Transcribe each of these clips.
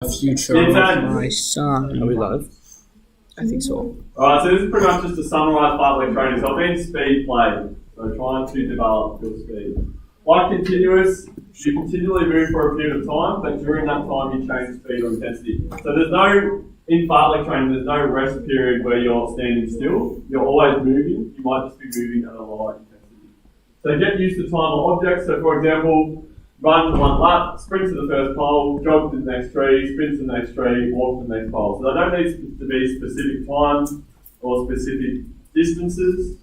future of my son. Are we live? I think so. Alright, so this is pretty much just to summarise fartlek training. So I've been speed play, so trying to develop your speed. Like continuous, you continually move for a period of time, but during that time you change speed or intensity. So there's no, in fartlek training, there's no rest period where you're standing still. You're always moving. You might just be moving at a lower intensity. So get used to time on objects. So for example, run for 1 lap, sprint to the first pole, jog to the next tree, sprint to the next tree, walk to the next pole. So they don't need to be specific times or specific distances.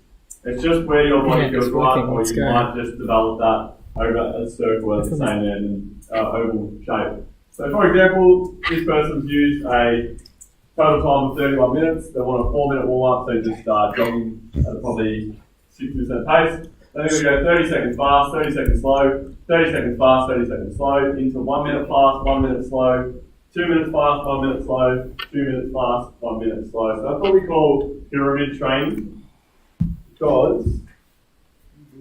It's just where your body feels right, or you might just develop that over a circle at the same end and oval shape. So for example, this person's used a total time of 31 minutes. They want a 4-minute warm-up, so you just start jogging at probably 60% pace. Then we go 30 seconds fast, 30 seconds slow, 30 seconds fast, 30 seconds slow, into 1 minute fast, 1 minute slow, 2 minutes fast, 1 minute slow, 2 minutes fast, 1 minute slow. So that's what we call pyramid training. Because I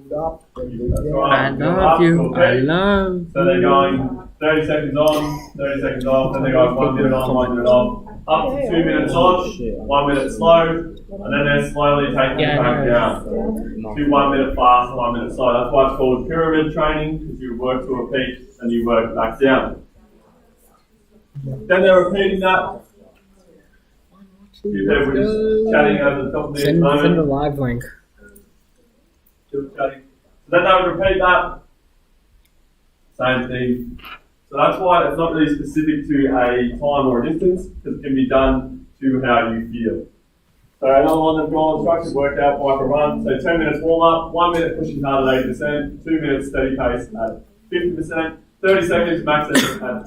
love you, I love. So they're going 30 seconds on, 30 seconds off, then they're going 1 minute on, 1 minute off, up to 2 minutes on, 1 minute slow, and then they're slowly taking it back down to 1 minute fast, 1 minute slow. That's why it's called pyramid training, because you work to a peak and you work back down. Then they're repeating that. A few people just chatting over the top of the moment. Send a live link. Still chatting. So then they would repeat that. Same thing. So that's why it's not really specific to a time or a distance, because it can be done to how you feel. So another one that's gone, structured workout, bike or run. So 10 minutes warm up, 1 minute pushing hard at 80%, 2 minutes steady pace at 50%, 30 seconds max effort at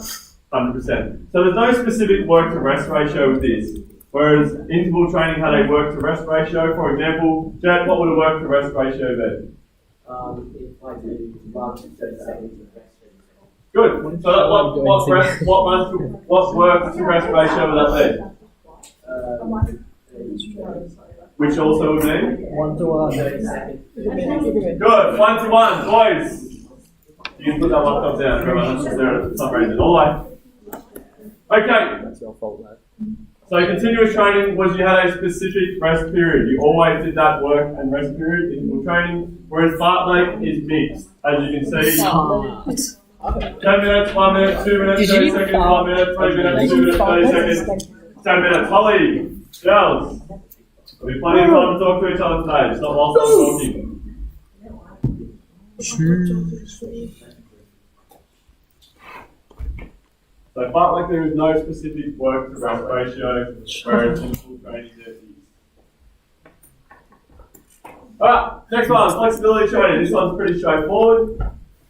100%. So there's no specific work to rest ratio with this. Whereas interval training had a work to rest ratio. For example, Jed, what would a work to rest ratio be? If I do 1 to 30 seconds of rest. Good. So what work to rest ratio would that be? Which also would be? 1 to 1. 30 seconds. Good. 1 to 1, boys. You can put that laptop down. Everyone else is there. It's not raising all the way. Okay. That's your fault, mate. So continuous training was you had a specific rest period. You always did that work and rest period in interval training. Whereas fartlek is mixed, as you can see. 10 minutes, 1 minute, 2 minutes, 30 seconds, 1 minute, 20 minutes, 2 minutes, 30 seconds, 10 minutes. Holly, girls, there'll be plenty of time to talk to each other today. It's not whilst I'm talking. So fartlek there is no specific work to rest ratio, whereas interval training there is. Alright, next one, flexibility training. This one's pretty straightforward.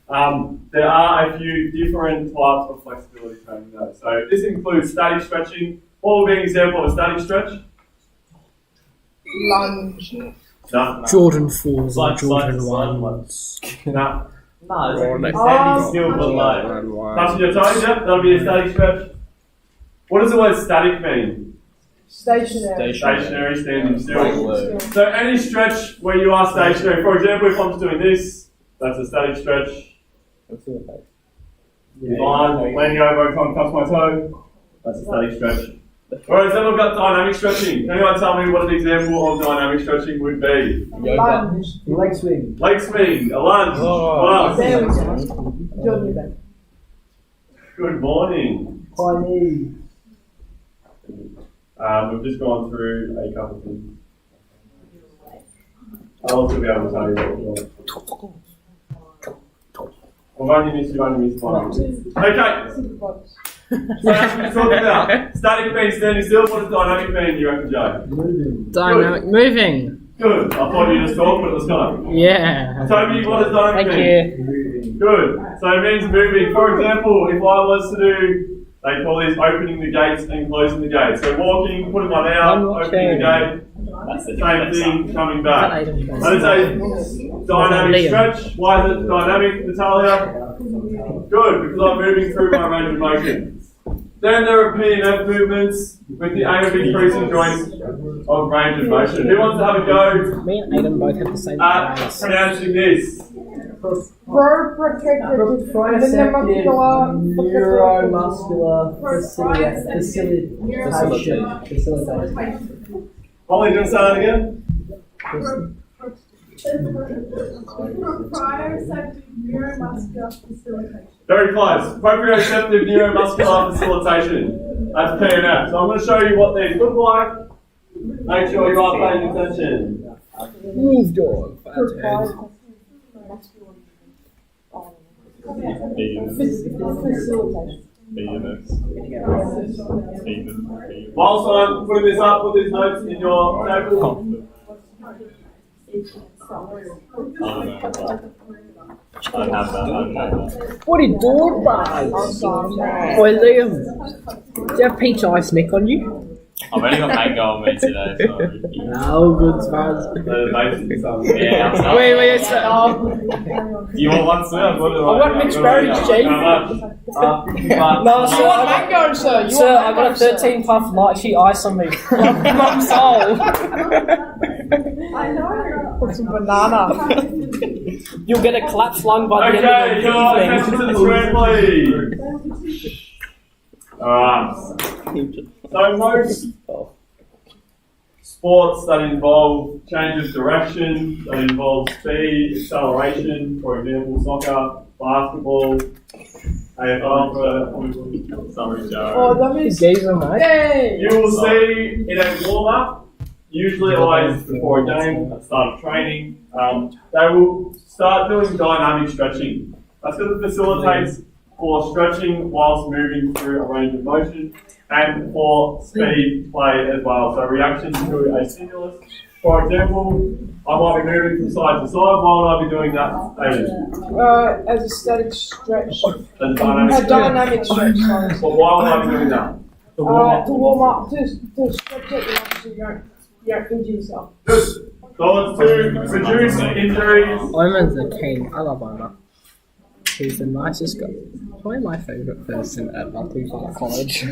There are a few different types of flexibility training though. So this includes static stretching. What would be an example of a static stretch? Lunge. No. Jordan 4s and Jordan 1s. No. No, Standing still below. Touching your toes, yep, that'll be a static stretch. What does the word static mean? Stationary. Stationary, standing still. So any stretch where you are stationary, for example, if I'm just doing this, that's a static stretch. Fine, leaning over, trying to touch my toe, that's a static stretch. Whereas then we've got dynamic stretching. Can anyone tell me what an example of dynamic stretching would be? Lunge. Leg swing. Leg swing, a lunge. What else? There we go. Join you then. Good morning. High knee. We've just gone through a couple of things. I'll also be able to tell you what I've only missed one. Okay. So as we talked about, static means standing still. What does dynamic mean, you reckon, Joe? Moving. Dynamic moving. Good. I thought you just talked, but let's go. Yeah. Toby, what does dynamic Thank mean? you. Moving. Good. So it means moving. For example, if I was to do, they call this opening the gates and closing the gates. So walking, putting one out, opening the gate, same thing, coming back. That is a dynamic stretch. Why is it dynamic, Natalia? Good, because I'm moving through my range of motion. Then there are P&F movements with the aim of increasing joints of range of motion. Who wants to have a go Me and Aiden both have the same at eyes. pronouncing this? Proprioceptive neuromuscular facilitation. Ollie, do you want to say that again? Proprioceptive neuromuscular facilitation. Very close. Proprioceptive neuromuscular facilitation. That's PNF. So I'm going to show you what these look like. Make sure you are paying attention. Move, dog. Whilst I'm putting this up, put these notes in your table. What are you doing, mate? Oi, Liam. Do you have peach ice Nick on you? I've only got mango on me today, so. No, good spaz. Yeah, I'm Wait, sir. You want one, sir? I want mixed berries, Chief. No, sir. You want mango, sir? Sir, I got a 13 puff light sheet ice on me. Mum's soul. I know. Put some banana. You'll get a clap flung by the Okay, end your of attention the to the evening. screen, please. Alright. So most sports that involve change of direction, that involve speed, acceleration, for example, soccer, basketball, AFL, Sorry, Joe. Oh, that means. Gazer, mate. Yay! you will see in a warm-up, usually always before a game, at the start of training, they will start doing dynamic stretching. That's because it facilitates for stretching whilst moving through a range of motion and for speed play as well. So reaction to a stimulus. For example, I might be moving from side to side. Why would I be doing that? As a static stretch. As dynamic A dynamic stretch, sorry. But why would I be doing that? To warm up, to stretch it enough so you don't injure yourself. Good. So it's to reduce injuries. Omar's the king. I love Omar. He's the nicest guy. Probably my favourite person at Untitled College.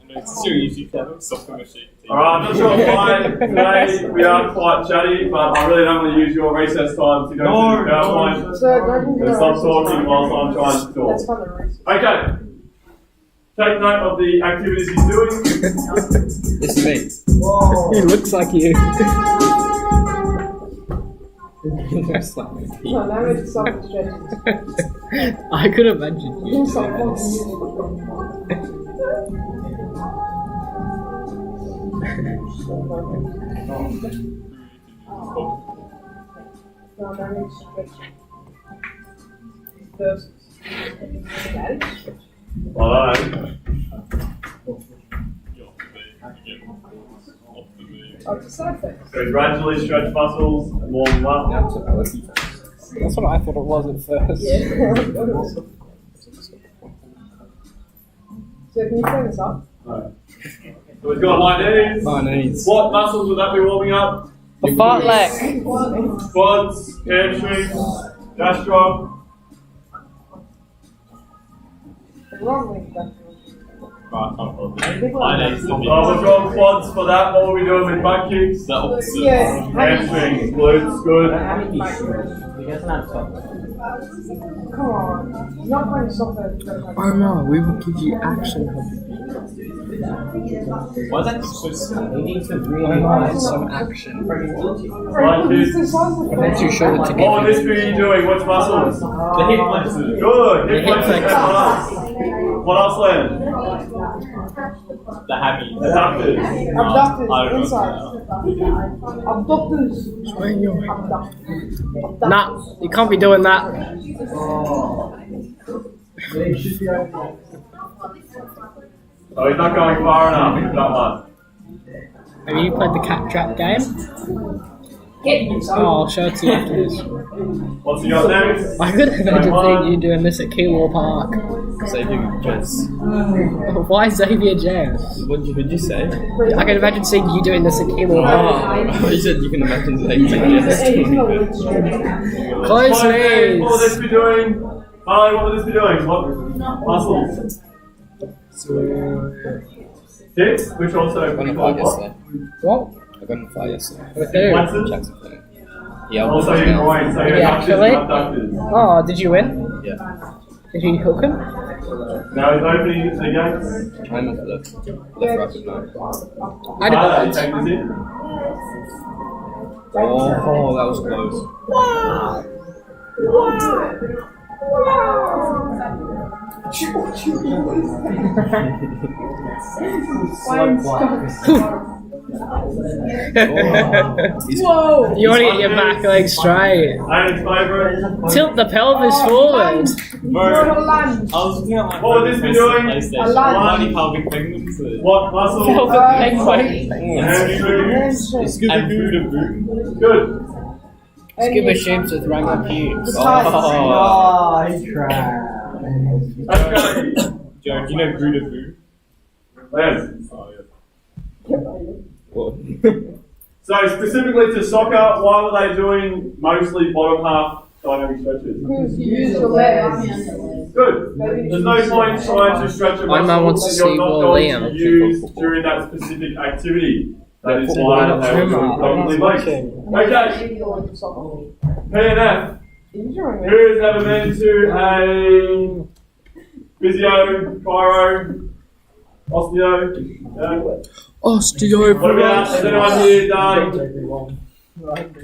It's too easy to have a soccer machine. Alright, I'm not sure why today we are quite chatty, but I really don't want to use your recess time to go through the PowerPoint. So don't So stop talking whilst I'm trying to talk. That's kind of racist. Okay. Take note of the activities he's doing. It's me. He looks like you. Dynamic self-stretching. I could imagine you Do doing this. Dynamic stretching. First, static stretching. Well, Oh, it's a side effect. so gradually stretch muscles and warm them up. That's what I thought it was at first. Yeah. So can you turn this up? Alright. So we've got my knees. My knees. What muscles would that be warming up? The fartlek. Quads, hamstrings, gastro. Wrong way, that's My name's the Oh, we've got quads for that. What are we doing with butt kicks? The opposite. Yeah. Hamstrings, glutes, good. Come on. He's not playing soccer. Oh no, we will give you action. Why is that so small? We need to really Omar, some action. Right, kids. I'm not too sure what to What get. would this be doing? Which muscles? The hip flexors. Good. Hip Hip flexors. flexors. What else, Len? The hammy. Adductors. Abductors, I don't know. inside. Abductors. Nah, you can't be doing that. Oh, he's not going far enough. That one. Have you played the cat trap game? Oh, I'll show it to you after this. What's he got next? I could imagine seeing you doing this at Keilor Park. Saving Jess. Why Xavier James? What did you say? I can imagine seeing you doing this at Keilor Park. Oh, you said you can imagine saving Jess. Close What would this knees. be doing? Molly, what would this be doing? What muscles? Hips, which also I got on the fly yesterday. What? I got on the fly yesterday. With who? flexors. Jackson Fleming. Yeah, Also your groin, so your Yeah, abductors and actually. abductors. Oh, did you win? Yeah. Did you hook him? Now he's opening the gates. I'm off left. Left, right, no. I did Carter, you not. take this in. Oh, that was close. Whoa! You want to get your back leg straight. Aaron's favourite. Tilt the pelvis forward. You're a land. I was looking at my What would this be doing? PlayStation. A line. Mighty pelvic penguins. What muscle? Pelvic penguin. Handy moves. Scooby-Doo. Good. Scuba shapes with round pubes. Oh. he tried. Okay. Joe, do you know Groot-a-Boo? Lance. Oh, yeah. What? So specifically to soccer, why were they doing mostly bottom half dynamic stretches? Because you use your legs. Good. There's no point trying to stretch a My mum muscle wants to that see you're not more going Liam. to use during that specific activity. That is why they were doing predominantly legs. Okay, PNF. Who has ever been to a physio, chiro, osteo? No? What about, has anyone here done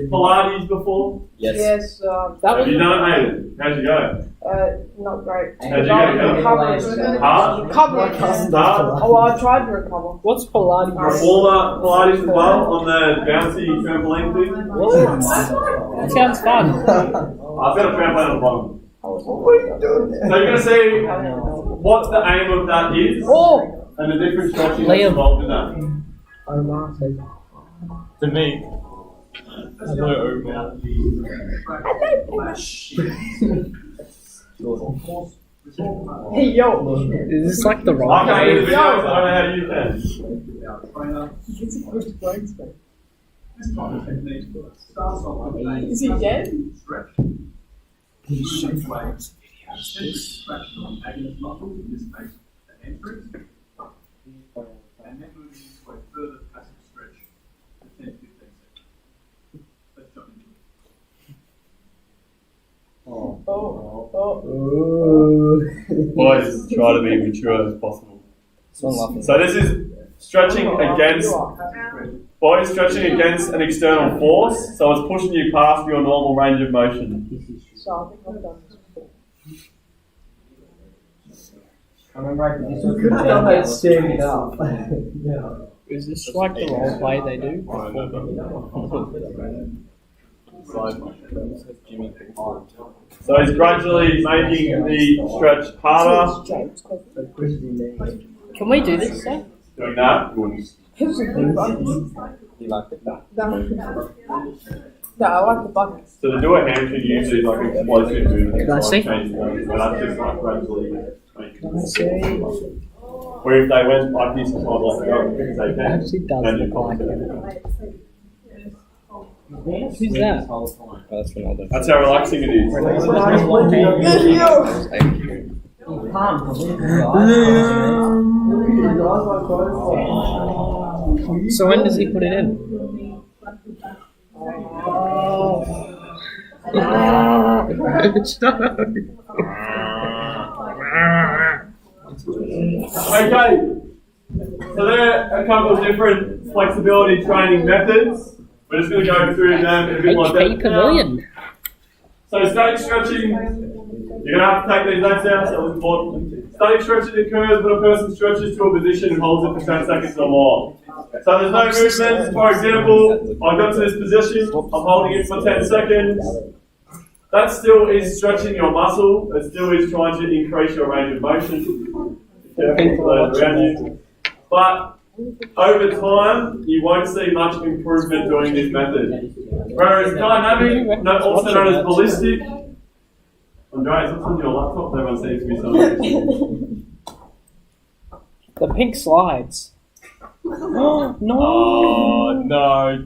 Pilates before? Yes. Yes, That Have you was done it, Hayden? How'd you go? not great. How'd you go? Recovering. Hard? Hard? Oh, I tried to recover. what's Pilates? Reformer Pilates as well on the bouncy trampoline thing? That sounds fun. I've got a trampoline on the bottom. So you're going to see what the aim of that is Oh! and the different stretching that's Liam. involved in that. To me. Hello, Omar. Hey, yo! Is this like the I wrong can't do the way? videos, I don't know how to use them. Is he dead? Boys, try to be mature as possible. So this is stretching against, boys stretching against an external force, so it's pushing you past your normal range of motion. So I think I've done this before. You could have done that standing up. Is this like the role play they do? So he's gradually making the stretch harder. Can we do this, sir? Doing that. You like it? No, I like the buckets. So to do a hamstring usually is like an explosive movement. Can I see? Change things, but that's just like gradually making. Where if they went like this, it's not like go because they It can. actually does then you look like compensate. Who's that? Oh, that's Ronaldo. That's how relaxing it is. So when does he put it in? Shut up. Okay. So there are a couple of different flexibility training methods. We're just going to go through them in a bit more HP depth. Pavilion. So static stretching, you're going to have to take these notes down, so it's important. Static stretching occurs when a person stretches to a position and holds it for 10 seconds or more. So there's no movement. For example, I got to this position, I'm holding it for 10 seconds. That still is stretching your muscle. It still is trying to increase your range of motion. Be careful for those around you. But over time, you won't see much improvement doing this method. Whereas dynamic, also known as ballistic, Andreas, what's on your laptop? Everyone seems to be something. The pink slides. No. Oh, no.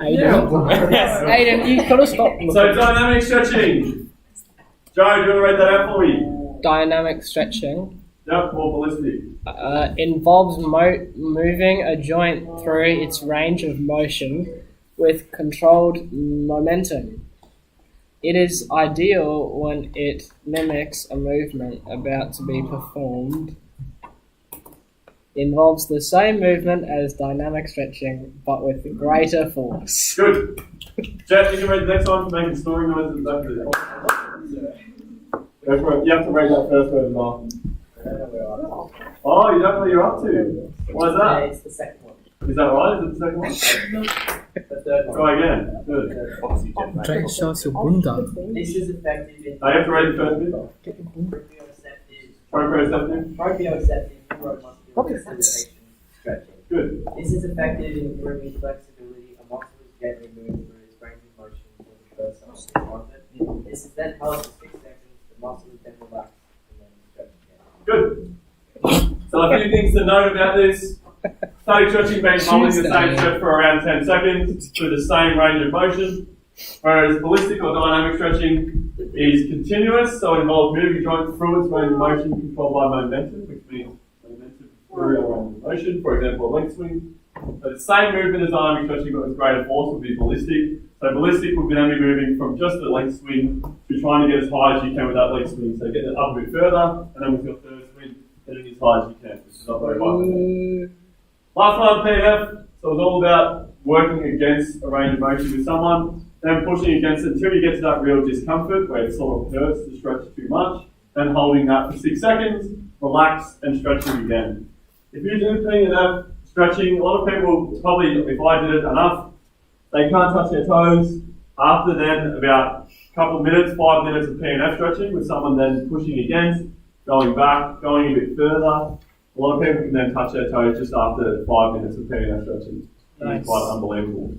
Aiden, you gotta stop. So dynamic stretching. Joe, do you want to read that out for me? Dynamic stretching Yep, or ballistic. involves moving a joint through its range of motion with controlled momentum. It is ideal when it mimics a movement about to be performed. Involves the same movement as dynamic stretching, but with greater force. Good. Jeff, you can read the next one for making snoring noises. Go for it. You have to read that first word as well. Oh, you don't know what you're up to. Why is that? It's the second one. Is that right? Is it the second one? The third one. Try again. Good. Try to show us your bunda. This is effective in I have to read the first bit. proprioceptive Proprioceptive. neuromuscular stretching. Good. This is effective in improving flexibility. A muscle is getting removed through its range of motion when the first time it's contact. This is then held for 6 seconds. The muscle is then relaxed and then stretched again. Good. So a few things to note about this. Static stretching means holding the same stretch for around 10 seconds through the same range of motion. Whereas ballistic or dynamic stretching is continuous, so it involves moving joints through its range of motion controlled by momentum, which means momentum through a range of motion, for example, a leg swing. So the same movement as dynamic stretching but with greater force would be ballistic. So ballistic would then be moving from just a leg swing to trying to get as high as you can with that leg swing. So get it up a bit further, and then with your third swing, getting as high as you can, which is not very high. Last one, PF. So it's all about working against a range of motion with someone, then pushing against it until you get to that real discomfort where it sort of hurts to stretch too much, then holding that for 6 seconds, relax and stretching again. If you do PF stretching, a lot of people probably, if I did it enough, they can't touch their toes. After then, about a couple of minutes, 5 minutes of PF stretching with someone then pushing against, going back, going a bit further. A lot of people can then touch their toes just after 5 minutes of PF stretching. Nice. It's quite unbelievable.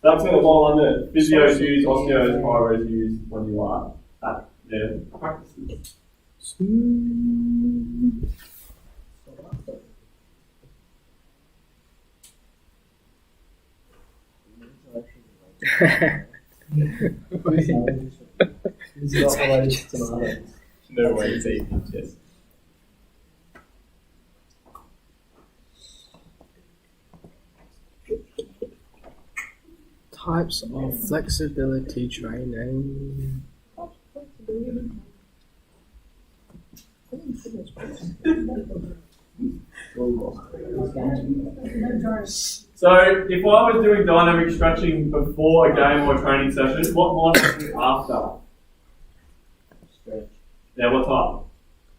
That's what all under physios use, osteos, chiros use when you are at their practices. No way it's eating this. Types of flexibility training. So, if I was doing dynamic stretching before a game or a training session, what might I do after? Stretch. Yeah, what type?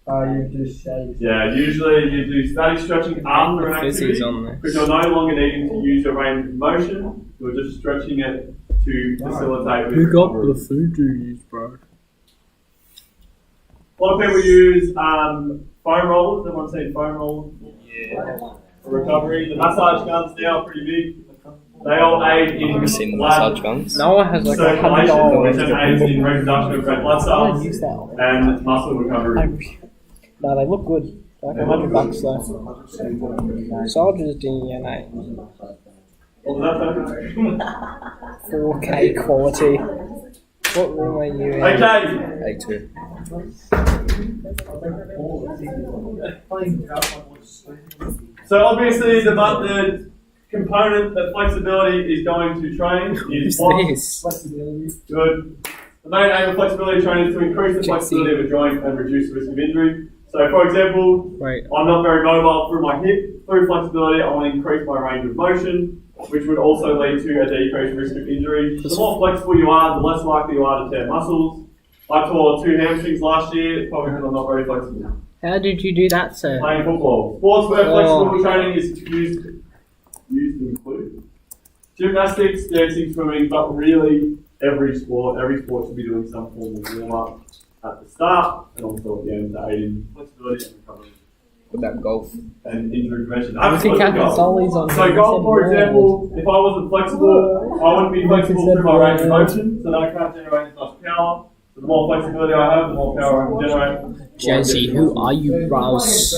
You do static. Yeah, usually you do static stretching after an activity Fizzy's on there. because you're no longer needing to use your range of motion. You're just stretching it to facilitate. Who got recovery. the food you use, bro? A lot of people use foam rollers. Everyone's seen foam rollers? Yeah. For recovery. The massage guns now are pretty big. They all aid in Have you seen the blood massage guns? No one has like circulation, which then $100. aids in reproduction of red blood I cells use that one. and muscle recovery. No, they look good. Like $100 though. Soldier's DNA. What was that? 4K quality. What room are you in? Okay. A2. So obviously the component that flexibility is going to train is Who's what? this? Good. The main aim of flexibility training is to increase the flexibility of a joint and reduce the risk of injury. So for example, Wait. I'm not very mobile through my hip. Through flexibility, I want to increase my range of motion, which would also lead to a decreased risk of injury. The more flexible you are, the less likely you are to tear muscles. I tore 2 hamstrings last year, probably because I'm not very flexible. How did you do that, sir? Playing football. Sports where flexible training is used include gymnastics, dancing, swimming, but really every sport should be doing some form of warm-up at the start and also at the end to aid in flexibility and recovery. What about golf? And injury prevention. I think Absolutely golf. Solly's on So golf, for example, if I wasn't flexible, I wouldn't be flexible through my range of motion, so then I can't generate as much power. So the more flexibility I have, the more power I can generate. Jesse, who are you, Rouse?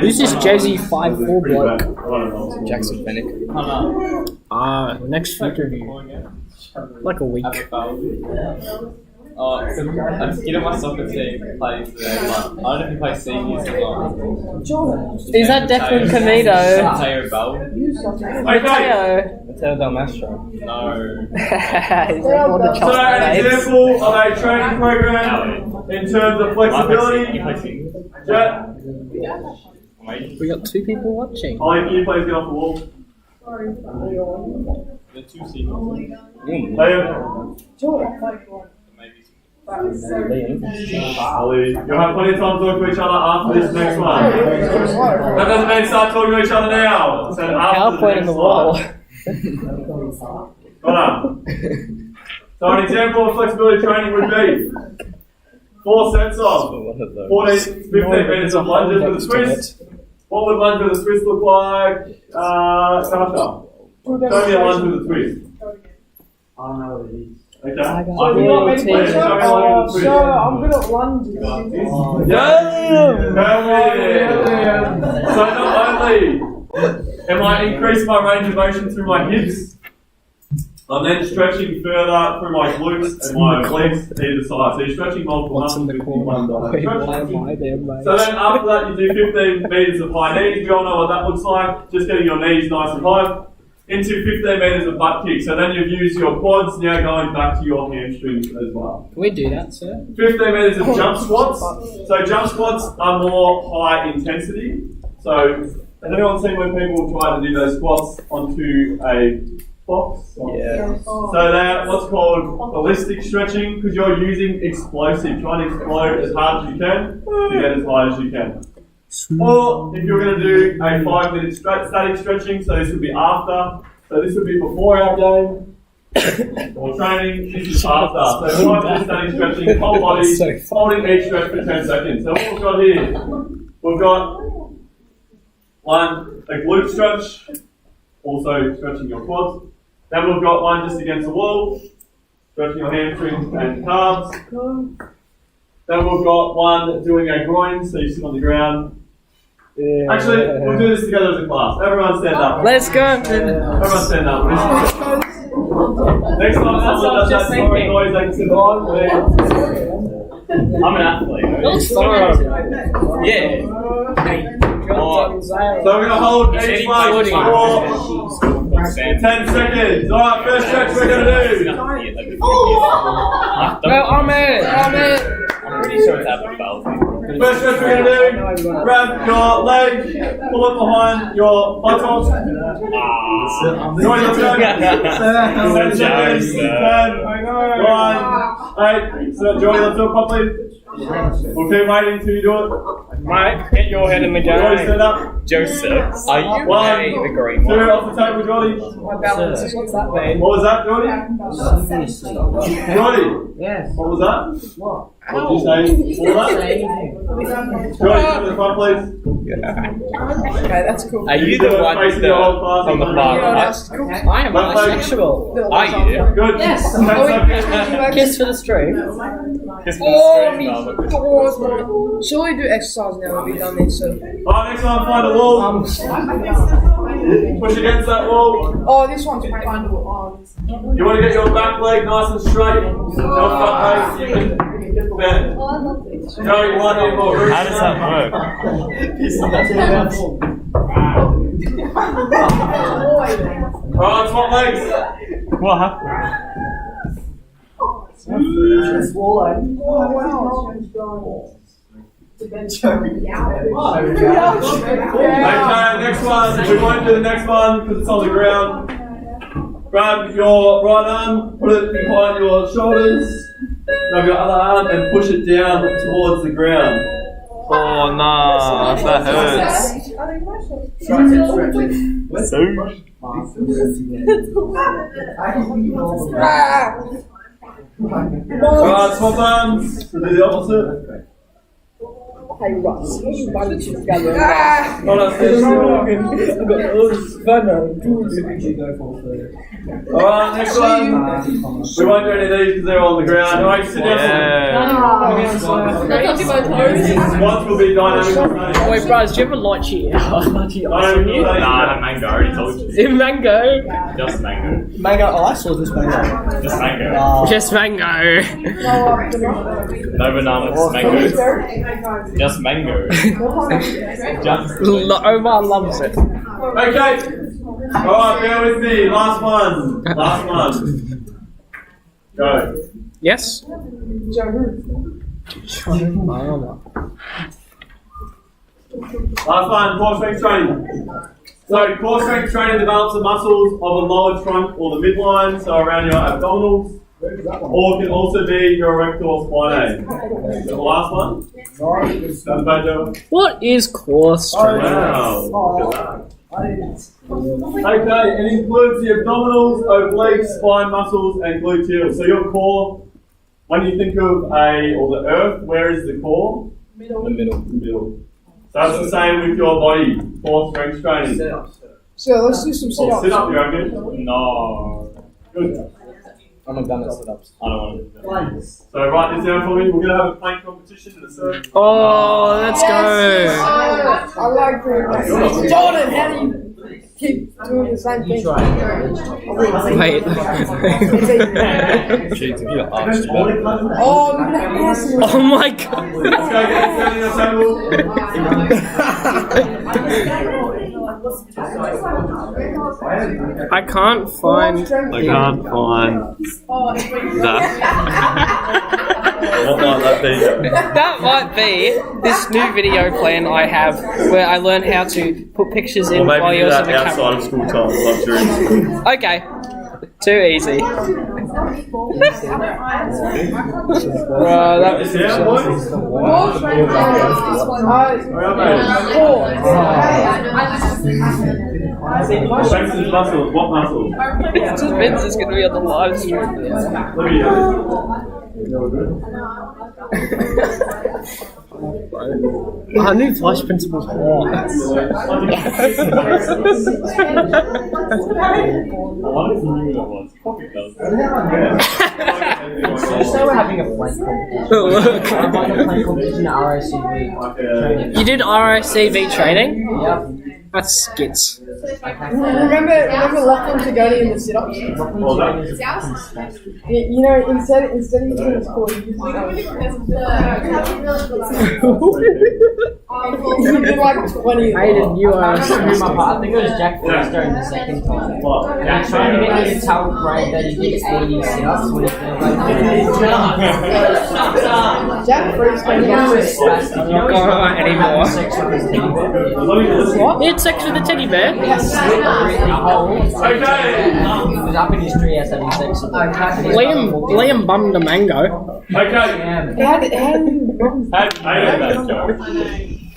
Who's this Jesse 5'4" bloke? Jackson Fennick. Next feature review. Like a week. I'm scared of my soccer team plays there, but I don't know if he plays seniors or not. Is that Declan Camino? Mateo Bell? Mateo. Mateo Del Mastro. No. He's all the So, chocolate an babes. example of a training program in terms of You flexibility. play seniors? Jet, Maybe. We got 2 people watching. Ollie, can you please get off the wall? The 2 seniors. Liam, Maybe. Ollie, you'll have plenty of time to talk to each other after this next one. That doesn't mean start talking to each other now. So after PowerPoint in the next wall. slide. Got up. So an example of flexibility training would be 4 sets of 14 to 15 minutes of lunges with a twist. What would lunge with a twist look like? Sasha, show me a lunge with a twist. I don't know what it is. Okay. So you want me to put it? So I'm good at lunges. So not only am I increasing my range of motion through my hips, I'm then stretching further through my glutes and my legs either side. So you're stretching multiple What's in the muscles with one corner? side. Why am I there, mate? So then after that you do 15 metres of high knees. We all know what that looks like. Just getting your knees nice and high. Into 15 metres of butt kick. So then you've used your quads, now going back to your hamstrings as well. Can we do that, sir? 15 metres of jump squats. So jump squats are more high intensity. So has anyone seen when people try to do those squats onto a box? Yeah. So they're what's called ballistic stretching because you're using explosive, trying to explode as hard as you can to get as high as you can. Or if you're going to do a 5-minute static stretching, so this would be after. So this would be before our game or training. This is after. So 5-minute static stretching, whole body, holding each stretch for 10 seconds. So what we've got here, we've got one, a glute stretch, also stretching your quads. Then we've got one just against the wall, stretching your hamstrings and calves. Then we've got one doing a groin, so you sit on the ground. Actually, we'll do this together as a class. Everyone stand up. Let's go. Everyone stand up. Next time someone does that snoring noise, they can sit on the I'm an athlete. Yeah. So we're going to hold each one for 10 seconds. Alright, first stretch we're going to do. Go, Ahmed. I'm pretty sure it's Abbott Bell. First stretch we're going to do, grab your leg, pull it behind your buttocks. Join your turn. 10 seconds. 10, 9, 8. So Joey, let's do it properly. We'll keep waiting until you do it. Mate, get your head in the Joey, stand up. Joseph, are you One, the green two, off the table, Jordy. My balance is what's that mean? What was that, Jordy? Jordy, Yes. what was that? What? What did you say? What was that? Jordy, come to the front, please. Okay, that's cool. Are you the one with the, from the far right? I am bisexual. Are you? Good. Yes. 10 seconds. Kiss for the stream. Just for Oh, the me. stream, but Shall we do exercise now that we've done this? So. Alright, next one, find a wall. Push against that wall. Oh, this one's fine. You want to get your back leg nice and straight. Your front leg, you can bend. No, you want it more. how does that work? Alright, swap legs. What happened? Okay, next one. We won't do the next one because it's on the ground. Grab your right arm, put it behind your shoulders. Grab your other arm and push it down towards the ground. Oh no, that hurts. Alright, swap arms. So do the opposite. Hey, Russ, what you bunch together? Hold on, there's Alright, next one. We won't do any of these because they're all on the ground. Alright, sit down. Once will be dynamic. Wait, bros, do you have a lychee? Lychee ice in you? Nah, mango, I already told you. Is it mango? Just mango. Mango ice or just mango? Just mango. Just mango. No banana, just mango. Just mango. Just Omar loves it. Okay. Alright, bear with me. Last one. Last one. Go. Yes? Last one, core strength training. So core strength training develops the muscles of the lower trunk or the midline, so around your abdominals, or can also be your erector or spine. The last one. What is core strength? Wow. Look at that. Okay, it includes the abdominals, obliques, spine muscles, and gluteals. So your core, when you think of the earth, where is the core? the middle. So it's the same with your body, core strength training. So let's do some Or sit-ups. sit up, you reckon? No. Good. I'm not gonna sit ups. I don't want to. So write this down for me. We're going to have a plank competition in a second. Oh, let's go. I like doing that. Jordan, how do you keep doing the same thing? Wait. Oh, look at that ass. Oh my god. Let's go get standing on the table. I can't find. I can't find that. What might that be? That might be this new video plan I have where I learn how to put pictures in while you're using the camera. of school time, like during school. Okay. Too easy. That was Yeah, boys? Jackson's muscles. What muscles? Vince is going to be on the live stream. Look at Our new vice principal's hot. So we're having a plank competition. I'm on a plank competition at RICV. You did RICV training? Yep. That's skits. Remember Lachlan Tagoni in the sit-ups? You know, instead of using the score, you use you did like 20. Aiden, you are. I think it was Jack Forrester in the second time. He was trying to get me to tell Greg that he did 80 sit-ups when he failed like Jack Forrester. I'm not going on anymore. What? You had sex with a teddy bear? Yes. Okay. He was up in his tree as having sex with him. Liam bummed a mango. Okay. How did I know that joke.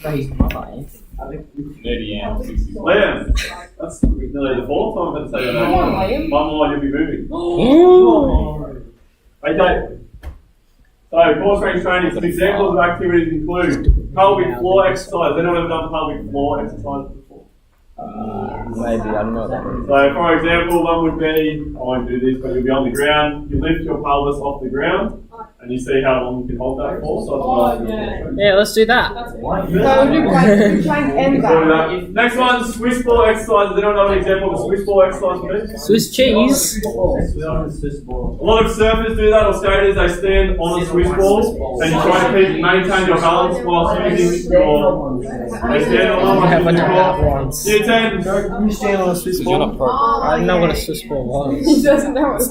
But his mother, eh? Nerdy Am. Liam, that's nearly the fourth time I've said that. One more, you'll be moving. Okay. So, core strength training. Some examples of activities include pelvic floor exercise. Anyone ever done pelvic floor exercise before? Maybe, I don't know what that means. So, for example, one would be, I won't do this, but you'll be on the ground. You lift your pelvis off the ground, and you see how long you can hold that for. So Yeah, let's do that. So we'll do plank and that. Next one, Swiss ball exercise. Does anyone know an example of a Swiss ball exercise for me? Swiss cheese. A lot of surfers do that, or skaters. They stand on a Swiss ball, and you try to maintain your balance whilst using your. They stand on a Swiss ball. Year 10. You stand on a Swiss ball? I don't know what a Swiss ball was. He doesn't know what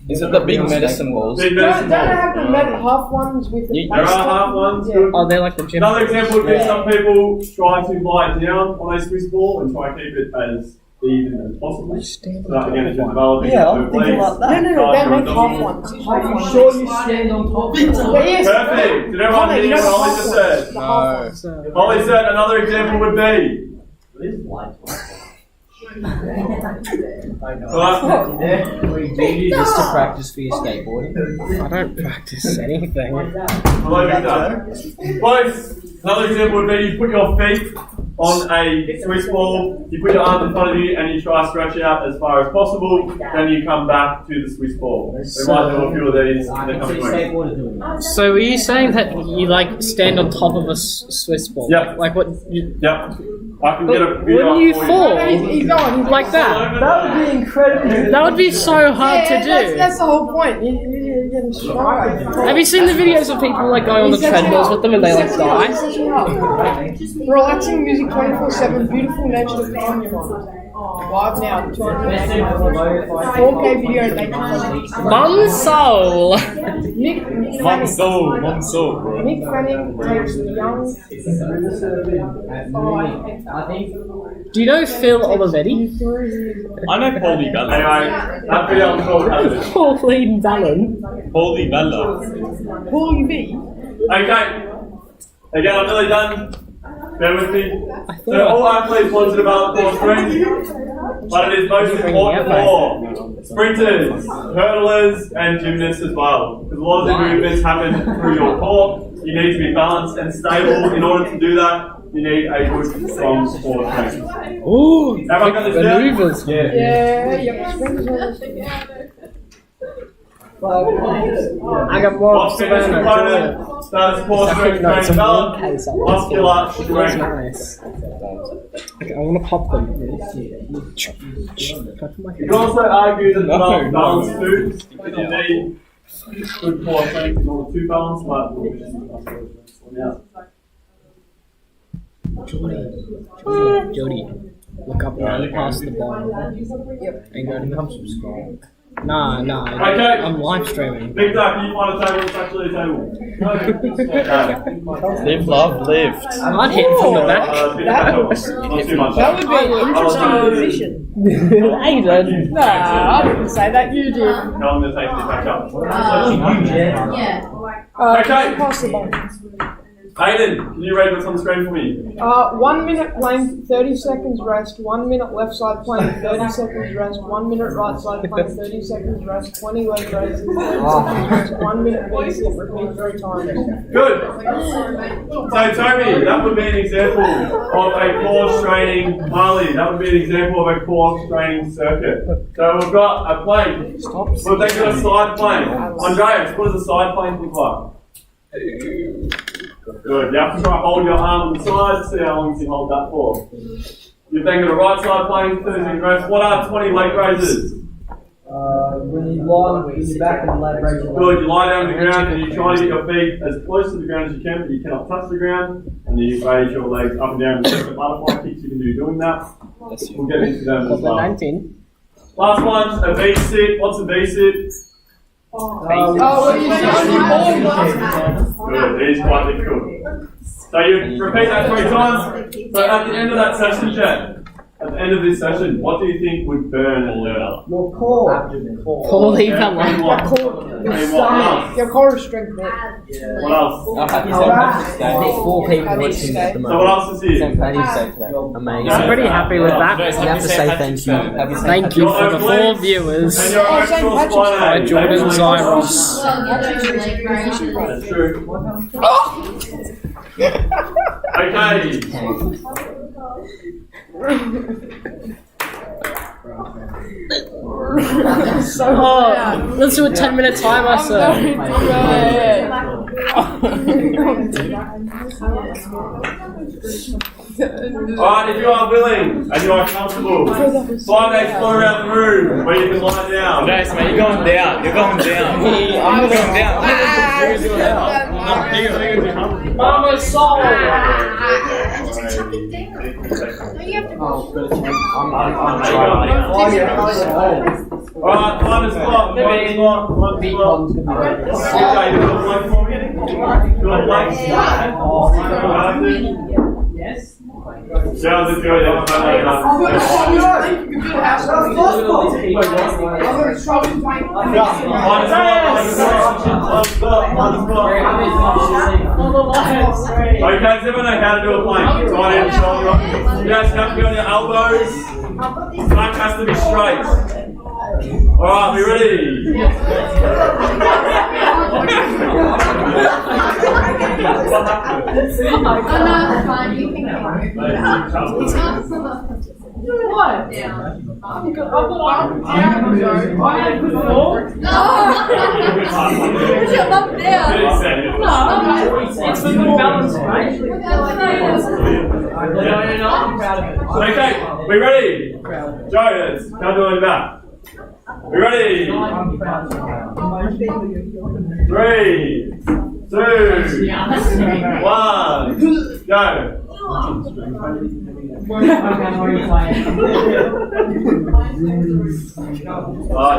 Is it the big medicine balls? Big Don't medicine they ball. have the half ones with the There are half ones. Yeah. Good. Oh, they're like the gym. Another example would be some people try to lie down on a Swiss ball and try to keep it as even as possible. So that again is just developing. Yeah, I'm thinking about that. No, they make half ones. Half ones. Sure you stand on top of it? Yes. Perfect. Did everyone hear what Holly just said? No. Holly said another example would be. Do you do this to practice for your skateboarding? I don't practice anything. Hello, Victor. Boys, Another example would be you put your feet on a Swiss ball, you put your arms in front of you and you try to stretch out as far as possible, then you come back to the Swiss ball. We might do a few of these in the coming weeks. So are you saying that you like stand on top of a Swiss ball? Yep. Like what? You, Yep. I can get a video wouldn't you for fall He's going. like that? That would be incredible. That would be so hard to do. That's the whole point. You're getting stronger. Have you seen the videos of people like going on the treadmills with them and they like die? Relaxing music 24/7, beautiful nature to calm your mind. Live now, 4K video and nature. Mum soul. Nick Fanning. bro. Nick Fanning takes the young. Do you know Phil Olivetti? I know Paulie Bella. Anyway, that video I'm called Pauline Ballon. Paulie Bella. Paulie B. Okay. Again, I'm nearly done. Bear with me. So all athletes want to develop core strength, but it is most important for sprinters, hurdlers, and gymnasts as well. Because a lot of the movements happen through your core. You need to be balanced and stable. In order to do that, you need a good, strong core strength. Ooh, Have I got this down? maneuvers. I got more What's fitness component? Starts core strength training develop, muscular strength. Nice. Okay, I want to pop them. You can also argue that develop balanced foods because you need good core strength in order to balance, but Jody, look up and past the bottom. And go to come subscribe. Nah, Okay. I'm live streaming. Big Duck, can you find a table? It's actually a table. Live, love, lift. I might hit from the back. Not too much. That would be an interesting position. Aiden. Nah, I didn't say that. You did. No, I'm going to take this back up. Okay. Pass the ball. Aiden, can you read what's on the screen for me? 1 minute plank, 30 seconds rest, 1 minute left side plank, 30 seconds rest, 1 minute right side plank, 30 seconds rest, 20 leg raises, 30 seconds rest, 1 minute V-sit, repeat 3 times. Good. So Toby, that would be an example of a core straining Harley. That would be an example of a core straining circuit. So we've got a plank. We've then got a side plank. Andreas, what does a side plank look like? Good. You have to try to hold your arm on the side, see how long you can hold that for. You've then got a right side plank, 30 seconds rest. What are 20 leg raises? When you lie on your back and leg raise your Good. You lie down on the ground and you try to get your feet as close to the ground as you can, but you cannot touch the ground. And you raise your legs up and down with the butterfly kicks. You can do doing that. We'll get into them as well. 19. Last one, a V-sit. What's a V-sit? Well, you sit on your ball. Good, it is quite difficult. So you repeat that 3 times. So at the end of that session, Jen, at the end of this session, what do you think would burn and hurt? Your core. Holy come on. Your core is strength. What else? I'll have you say There's 4 people watching at the So what moment. else is here? How do you say today? Amazing. I'm pretty happy with that. You have to say thank you. Thank you for the 4 viewers. And your actual spine By aid. Jordan Zyros. That's true. Okay. Let's do a 10-minute timer, sir. Alright, if you are willing and you are comfortable, slide that floor around the room where you can lie down. Nice, man. You're going down. You're going down. I'm going down. Mama soul. Alright, time is clock. Okay, you got a blank for me? You got a blank? Yes. Sounds good. Okay, does everyone know how to do a plank? Right hand, shoulder up. You guys have to be on your elbows. Back has to be straight. Alright, we ready? fine. You can what? I've got up there. No, it's for good balance, right? Okay, we ready? Joe, let's come to the back. We ready? 3, 2, 1, go. Alright,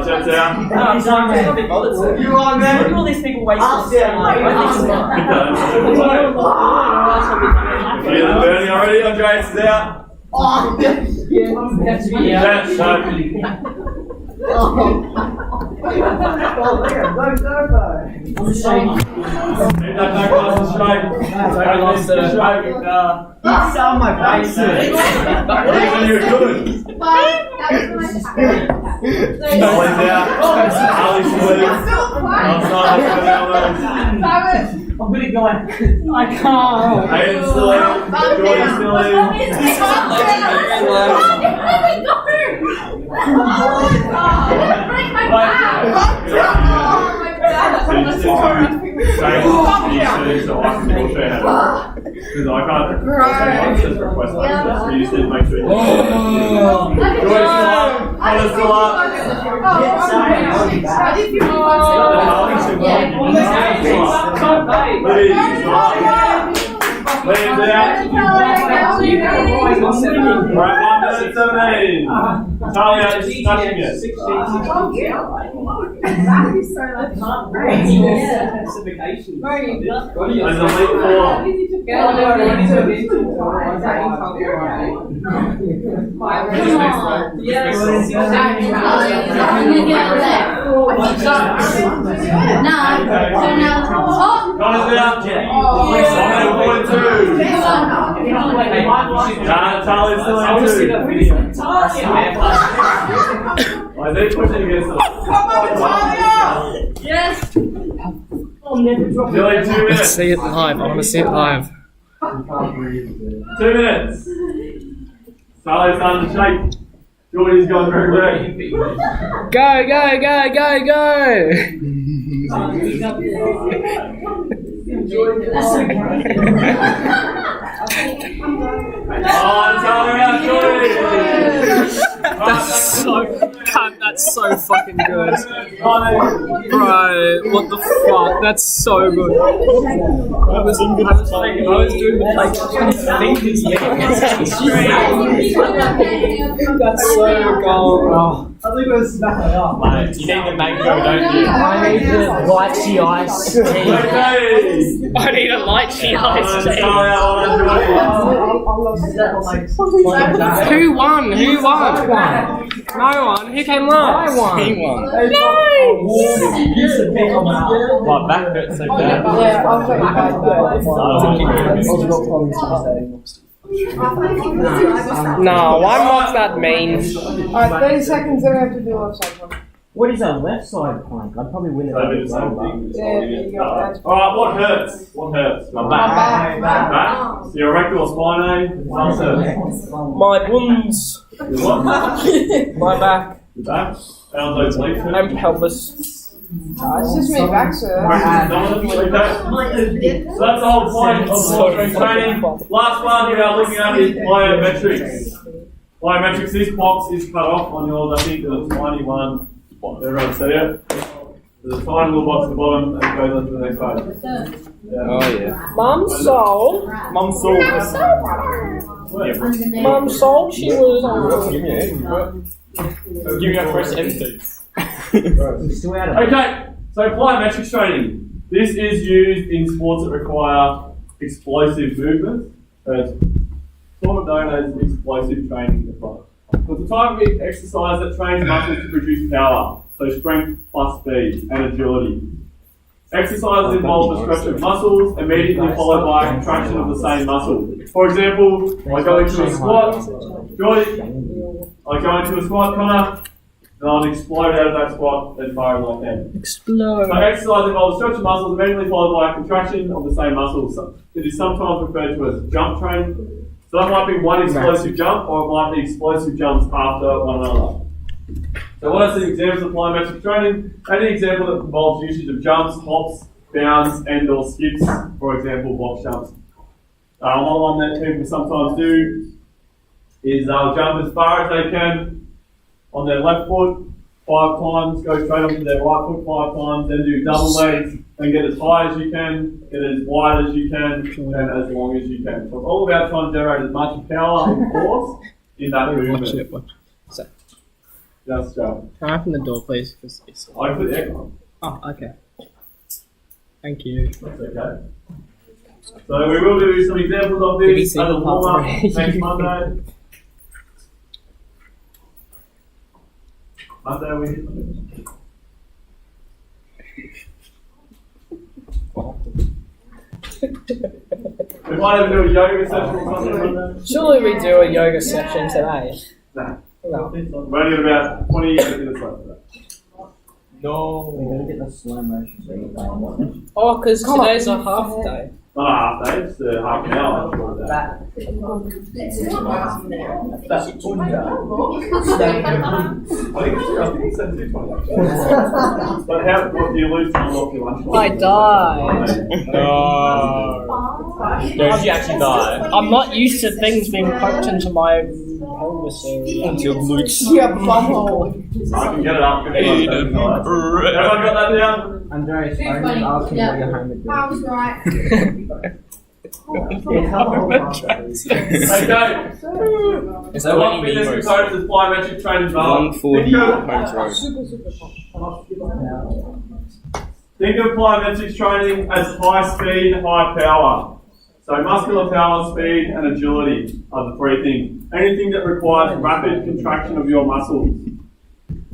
check it out. You are, man. Look at all these people wasting Feel the burning already? Andreas is out. Yeah, so. Keep that back nice and straight. It's on my face. You're good. Charlie's out. Ali's still in. I'm gonna go. I can't. Aiden's still in. Jordan's still in. Because I can't just request that. So you just need to make sure you still up. Legs out. Right, 1:17. Charlie out, just touching it. There's a leap forward. Charlie's still in too. Why are they pushing against us? Yes. Billy, 2 minutes. Let's see it live. I want to see it live. 2 minutes. Charlie's starting to shake. Jordy's going very red. Go, go, go, go, go! That's so fucking good. Bro, what the fuck? That's so good. I was doing the That's so gold. I think it was smacking up. Mate, you need the mango, don't you? I need the lychee iced tea. I need a lychee iced tea. Who won? Who won? No one. Who came last? I won. He won. My back hurts so bad. Yeah, I'll take No, I'm not that mean. Alright, 30 seconds, then we have to do left side one. What is a left side plank? I'd probably win it. Yeah, you go. That's Alright, what hurts? What hurts? My back. Back? So your rectal spine, eh? What hurts? My buns. Your what? My back. Your back? Sounds like sleep. And pelvis. it's just me back, sir. So that's the whole point of core strength training. Last one we are looking at is plyometrics. Plyometrics, this box is cut off on yours. I think there's a tiny one. Everyone see it? There's a tiny little box at the bottom and it goes on to the next page. Yeah. Oh yeah. Mum's soul. Mum's soul. Mum's soul. She was. Give me your first M2. Okay, so plyometrics training. This is used in sports that require explosive movement. So it's sort of known as explosive training as well. It's a type of exercise that trains muscles to produce power, so strength plus speed and agility. Exercises involve the stretch of muscles immediately followed by a contraction of the same muscle. For example, I go into a squat, Jordy, I go into a squat, Connor, and I'll explode out of that squat as far as I can. Explode. So exercise involves stretching muscles immediately followed by a contraction of the same muscles. So it is sometimes referred to as jump training. So that might be one explosive jump, or it might be explosive jumps after one another. So what are some examples of plyometric training? Any example that involves usage of jumps, hops, bounds, and or skips, for example, box jumps. Another one that people sometimes do is they'll jump as far as they can on their left foot 5 times, go straight onto their right foot 5 times, then do double legs, and get as high as you can, get as wide as you can, and as long as you can. So it's all about trying to generate as much power and force in that movement. Watch it. Just jump. Can I open the door, please? Because it's... I put the aircon. Oh, okay. Thank you. That's okay. So we will do some examples of this as a warm-up next Monday. Monday we We might even do a yoga session or something Monday. Surely we do a yoga session today. Nah. No. We're only at about 20 minutes left. No. We're gonna get the slow motion. Oh, because today's a half day. Not a half day, it's half an hour. I think it's 7:20. But what do you lose time off your lunch? I died. No. Did you actually die? I'm not used to things being poked into my pelvis area. Into your glutes. Yeah, bumhole. I can get it up. Everyone got that down? Andreas, I'm asking what your home address. I was right. Okay. It's So what fitness components is plyometric training involved? 140 Holmes Road. Think of plyometrics training as high speed, high power. So muscular power, speed, and agility are the 3 things. Anything that requires rapid contraction of your muscles.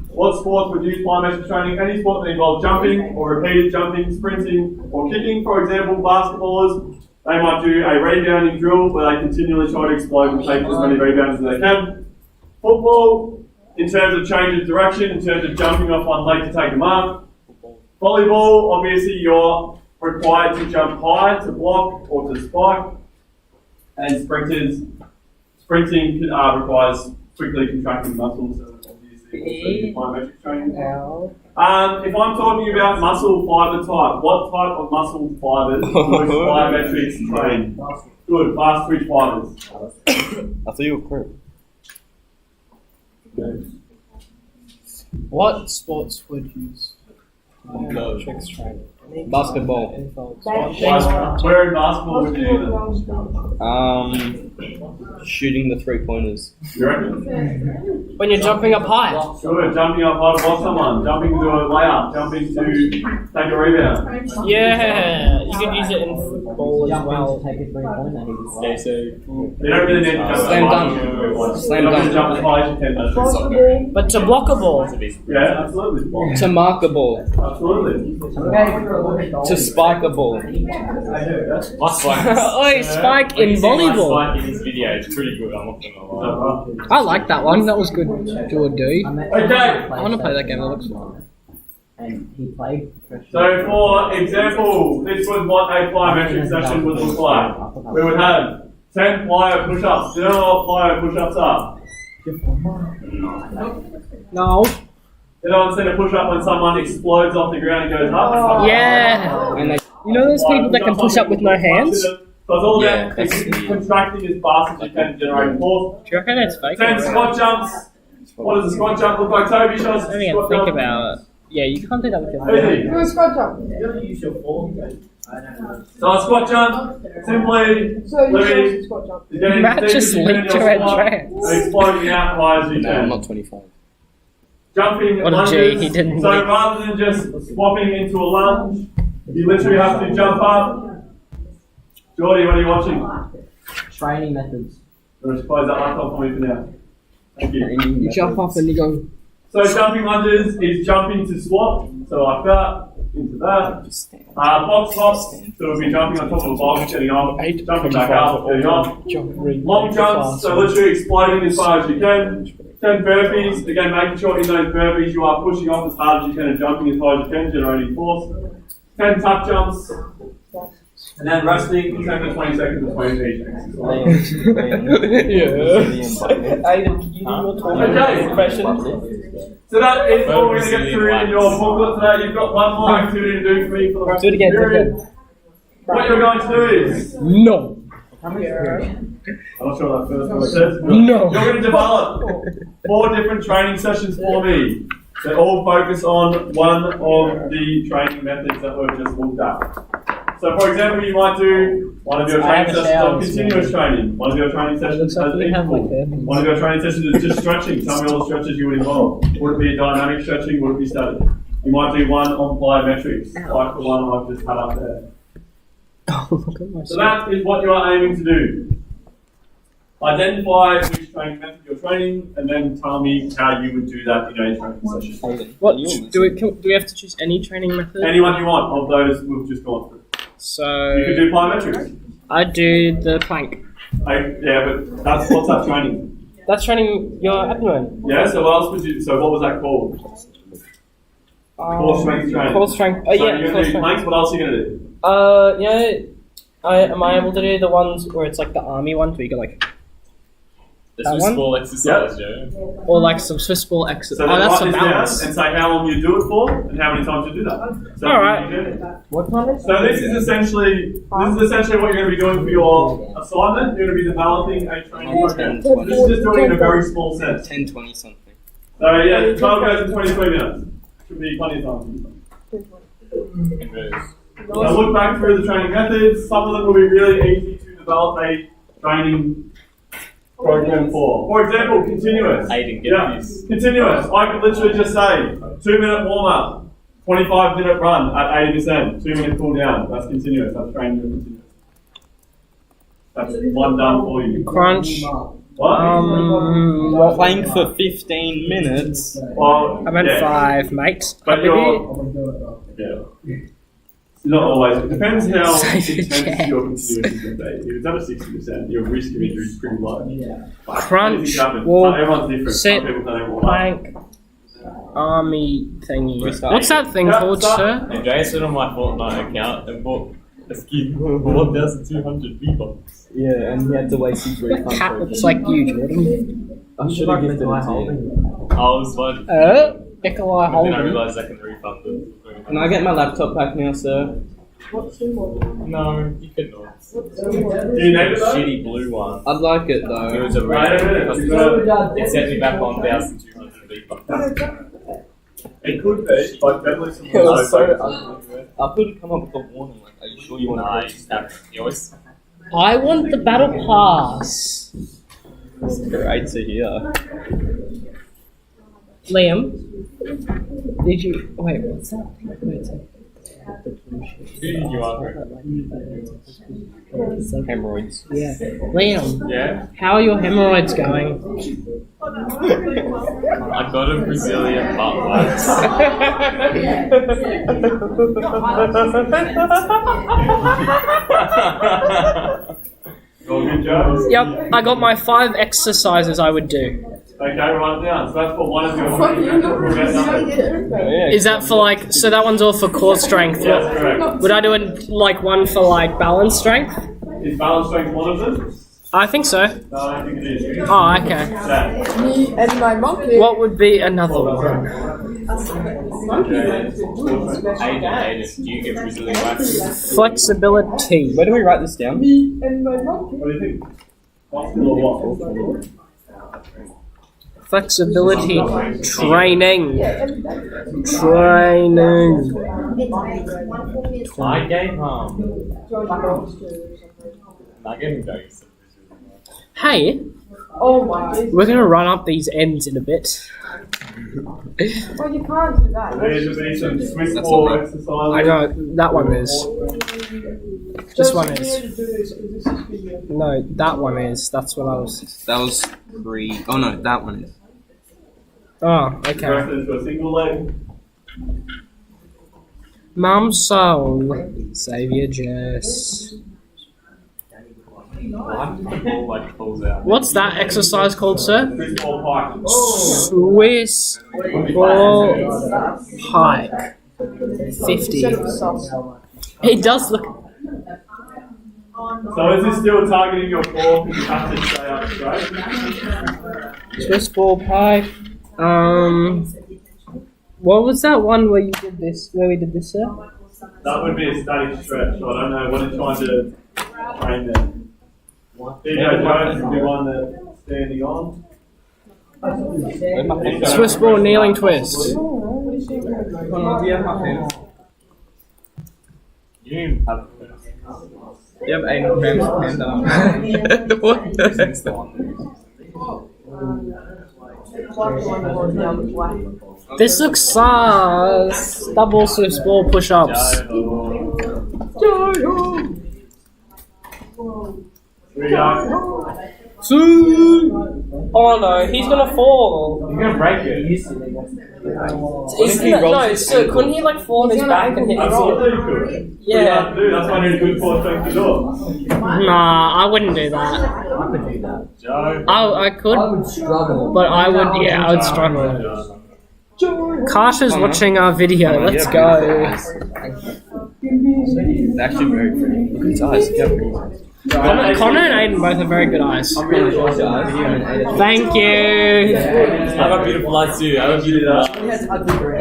What sports would use plyometric training? Any sport that involves jumping or repeated jumping, sprinting, or kicking. For example, basketballers, they might do a rebounding drill where they continually try to explode and take as many rebounds as they can. Football, in terms of change of direction, in terms of jumping off one leg to take a mark. Volleyball, obviously you're required to jump high to block or to spike. And sprinting requires quickly contracting muscles. So obviously plyometric training. If I'm talking about muscle fiber type, what type of muscle fibers do plyometrics train? Good, fast twitch fibers. I thought you were cool. What sports would use plyometrics training? Basketball. Where in basketball would you do Shooting the 3-pointers. that? You reckon? When you're jumping up high. Good, jumping up high to block someone, jumping to do a layup, jumping to take a rebound. Yeah, you could use it in football as well. Take a 3-pointer. Okay, so You don't really need to jump Slam as high dunk. as you want. Slam You don't have to dunk. jump as high as you can. But to block a ball. Yeah, absolutely. to mark a ball. Absolutely. To spike a ball. My spike. Oi, spike in volleyball. My spike in this video is pretty good. I'm not gonna lie. I like that one. That was good. Do or do. Okay. I want to play that game. That looks fun. And he played professionally. So for example, this was what a plyometric session would look like. We would have 10 plyo push-ups. Do you know what plyo push-ups are? No. Anyone seen a push-up when someone explodes off the ground and goes up? Yeah. And they, You know those people that can push up with no hands? Do So it's all Yeah, about that's- contracting as fast as you can to generate force. you reckon it's fake? 10 squat jumps. What does a squat jump look like? Toby, show us I a don't even squat think jump. about. Yeah, you can't do that with your Easy. hands. Do a squat jump. So a squat jump, simply So you living, show squat jump. you're getting Matt deep just into linked your your squat address. and exploding out high as you no, I'm can. not 25. Jumping What a G, lunges. he didn't So link. rather than just swapping into a lunge, you literally have to jump up. Geordie, what are you watching? Training methods. I'm going to close that laptop for me for now. Thank you. You jump off and you go. So jumping lunges is jumping to squat, so like that, into that. Box hops, so we'll be jumping on top of a box, getting off, jumping back up, getting off. Long jumps, so literally exploding as far as you can. 10 burpees. Again, making sure in those burpees you are pushing off as hard as you can and jumping as hard as you can, generating force. 10 tuck jumps. And then resting 10 to 20 seconds between each exercise. Aidan, can you do your question? So that is all we're going to get through in your booklet today. You've got one more activity to do for me for the rest of the period. What you're going to do is... No. I'm not sure what that first one says. No. You're going to develop 4 different training sessions for me. They all focus on one of the training methods that we've just looked at. So, for example, you might do one of your training sessions on continuous training, one of your training sessions as interval, one of your training sessions is just stretching. Tell me all the stretches you would involve. Would it be a dynamic stretching? Would it be static? You might do one on plyometrics, like the one I've just had up there. So that is what you are aiming to do. Identify which training method you're training, and then tell me how you would do that in a training session. What do we have to choose any training method? Anyone you want of those we've just gone through. So You could do plyometrics. I do the plank. Yeah, but what's that training? That's training your abdomen. Yeah, so what else would you? So what was that called? Core strength training. Core strength. So Yeah, you're core gonna do strength. planks. What else are you gonna do? Am I able to do the ones where it's like the army ones where you go like The that Swiss one? ball exercise, Joe. Or like some Swiss ball exercise? So Oh, then that's write for this down balance. and say how long you do it for and how many times you do that. So Alright. What time is So this is essentially what you're going to be doing for your assignment. You're going to be developing a training program. This is just doing it in a very small sense. 10, 20 something. So yeah, 12 goes in 20 minutes. Should be plenty of time. So look back through the training methods. Some of them will be really easy to develop a training program for. For example, continuous. Aiden, get this. Continuous. I could literally just say 2-minute warm up, 25-minute run at 80%, 2-minute cool down. That's continuous. That's training your continuous. That's one done for you. Crunch. What? Playing for 15 minutes. Well, I meant yeah. 5, mate. But yeah. Not always. It depends how intense your continuous is going to be. If it's under 60%, your risk of injury is pretty low. But Crunch, anything happens. walk, Everyone's different. sit, Some people don't warm up. plank, army thingy. What's that thing Yeah, called, start. sir? And Jay went on my Fortnite account and bought a skin for 1,200 V-Bucks. Yeah, and he had to waste his refund. Cat looks like you, Jordan. I should have gifted it to you. I was like, Nikolai then I Holden. realised I can refund it. Can I get my laptop back now, sir? No, you could not. Do you need it though? Shitty blue one. I'd like it It though. was a Wait a minute. It set me back on 1,200 V-Bucks. It could be, but definitely some It was so ugly. ugly. I thought it'd come up with a warning, like, are you sure you want to Nice. Yours. I want the battle pass. Great to hear. Liam, did you wait? What's that? Wait, Who did you want? Hemorrhoids. yeah, Liam. Yeah? How are your hemorrhoids going? I got a Brazilian butt wax. All good, Joe? Yep, I got my 5 exercises I would do. Okay, write it down. So that's for one of your Is that for like? So that one's all for core strength. Yes, correct. Would I do like one for like balance strength? Is balance strength one of them? I think so. No, I don't think it is. Oh, okay. Yeah. Me and my monkey. What would be another one? Aiden, do you get Brazilian wax? Flexibility. Where do we write this down? Me and my monkey. What do you think? Hospital or what? Flexibility training. Training. I gave I gave him going some Brazilian wax. Hey, Oh my goodness. we're gonna run up these ends in a bit. Well, you can't do that. There should be some Swiss That's ball not exercises. I know that one is. This one is. No, that one is. That's what I was. That was 3. Oh no, that one is. Oh, okay. Press into a single leg. Mum soul, Saviour Jess. Like pulls out. What's that exercise called, sir? Swiss ball pike. Swiss ball pike. 50. It does look. So is this still targeting your core? You have to stay up straight. Swiss ball pike. What was that one where you did this? Where we did this, sir? That would be a static stretch. So I don't know what it's trying to train there. DJ Jones would be one that's standing on. Swiss ball kneeling twist. You have. You have 8 grams of panda. What? It's the one. This looks sus. Double Swiss ball push-ups. Oh no, he's gonna fall. You're gonna break it. So couldn't he like fall on his back and hit the floor? Yeah. That's why I need a good core strength to do it. Nah, I wouldn't do that. I could do that. Joe. I could, I would struggle. but I would struggle. Kasha's watching our video. Let's go. It's actually very pretty. Look at his eyes. Yeah, pretty eyes. Connor and Aiden both have very good eyes. Thank you. I have beautiful eyes too. I have beautiful eyes.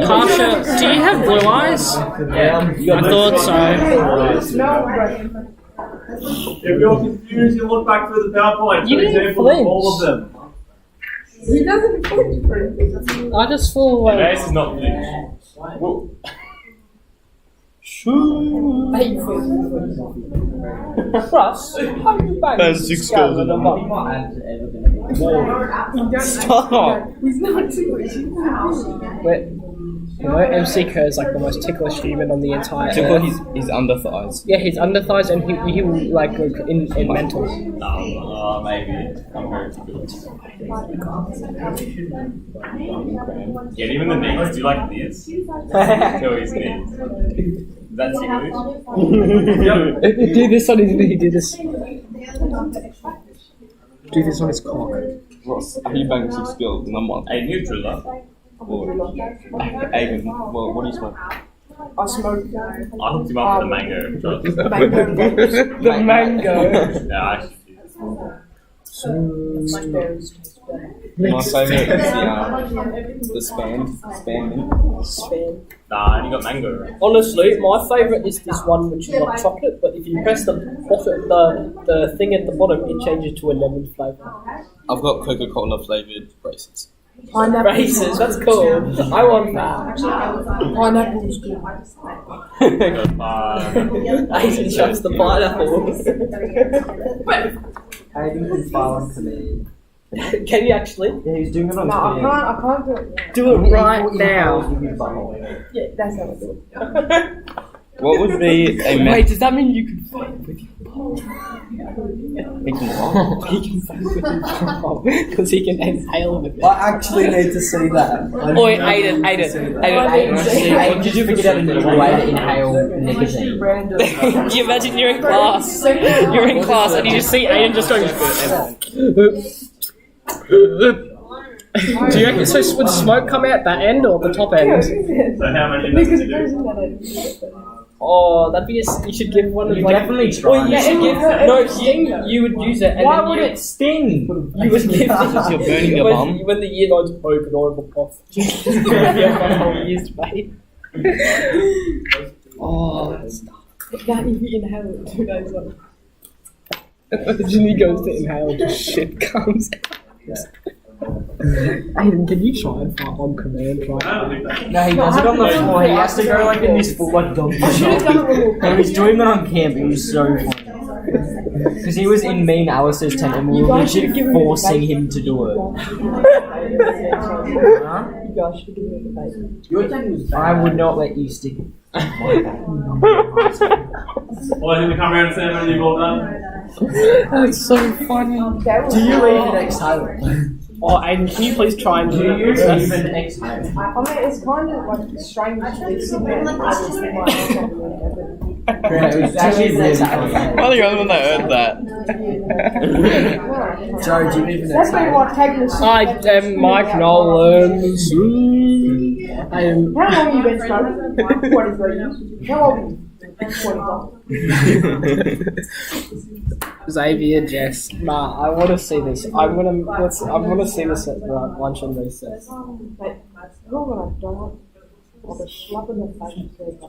Kasha, do you have blue eyes? Yeah. I thought so. If you're confused, you look back through the PowerPoint. You For didn't example, flinch. all of them. He doesn't flinch for it. I just feel like. Ace is not bleach. Russ, how you bang? That's 6 goals in a month. Stop. He's not ticklish. You know, MC Kerr is like the most ticklish human on the entire Tickle earth. his under thighs. Yeah, his under thighs and he will like go in mental. Maybe. I'm very good. Yeah, even the knees. Do you like this? Kill his knees. That's English. Do this on his knee, do this. Do this on his cock. Ross, he banged 6 girls in a month. A neutral. Aiden, well, what do you smoke? I smoke. I hooked him up with a mango. The mango. Yeah, actually. My favourite is the spam. Nah, I only got mango. Honestly, my favourite is this one which is like chocolate, but if you press the bottom, the thing at the bottom, it changes to a lemon flavour. I've got Coca-Cola flavoured braces. Pineapple. Races, that's cool. I want that. Pineapple's good. Aidan chucks the pineapple. Aiden can file on command. Can you actually? Yeah, he's doing it on No, command. I can't do it. Do it right now. Yeah, that's how I do it. What would be a Wait, does that mean you can fight with your palm? He can He can fight with your palm because he can inhale with it. I actually need to see that. Oi, Aiden. Did you forget out a new way to inhale nicotine? Do you imagine you're in class? You're in class and you just see Aiden just going. Do you reckon so? Would smoke come out that end or the top end? So how many of Because them it do goes you in do? that end. Oh, that'd be you should give one of You like. definitely Or try. you should give. No, you would use it. And Why then would it sting? You would give. Because you're burning your bum. When the year nine's broken, I have a puff. Yeah, my whole year's mate. Oh, that's That if you inhale it 2 days later. Jimmy goes to inhale, just shit comes out. Aiden, can you try and fight on command? I don't think that. No, he does it on the floor. He has to go like in this full like donkey shot. He was doing that on camp. It was so funny. Because he was in me and Alice's tent and we were literally forcing him to do it. You guys should give it a bait. I would not let you stick it. Boys, in the come around and say how many you've all done? That's so funny. Do you even exhale? Oh, Aiden, can you please try and do Do you this? even exhale? I mean, it's kind of like strange to be sitting there and I just think my It's actually really funny. I'm the only one that heard that. Joe, do you even That's been like taking the I am Mike Nolan. I am. How long have you been smoking? 23 years. How old are you? 25. Xavier, Jess. Nah, I want to see this. I'm gonna see this at lunch and recess. Mate, you're gonna die. I'll be slapping the face with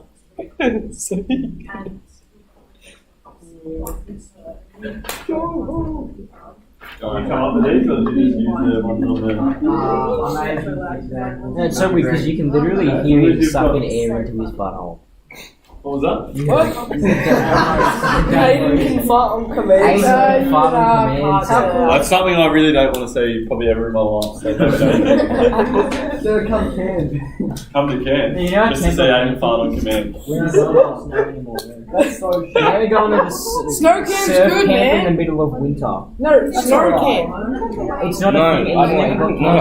You come up with these, or did you just use the ones on there? No, it's so weird because you can literally hear him sucking air into his butthole. What was that? Aiden can fart on command. Aiden can fart on command. That's something I really don't want to see probably ever in my life. So maybe don't. So come can. Come to camp. Yeah, Just to see Aiden fart on command. We're not going to snow anymore. That's so shit. Now we're going to the Snow camp's surf good, camp in man. the middle of winter. No, snow camp. It's not a thing I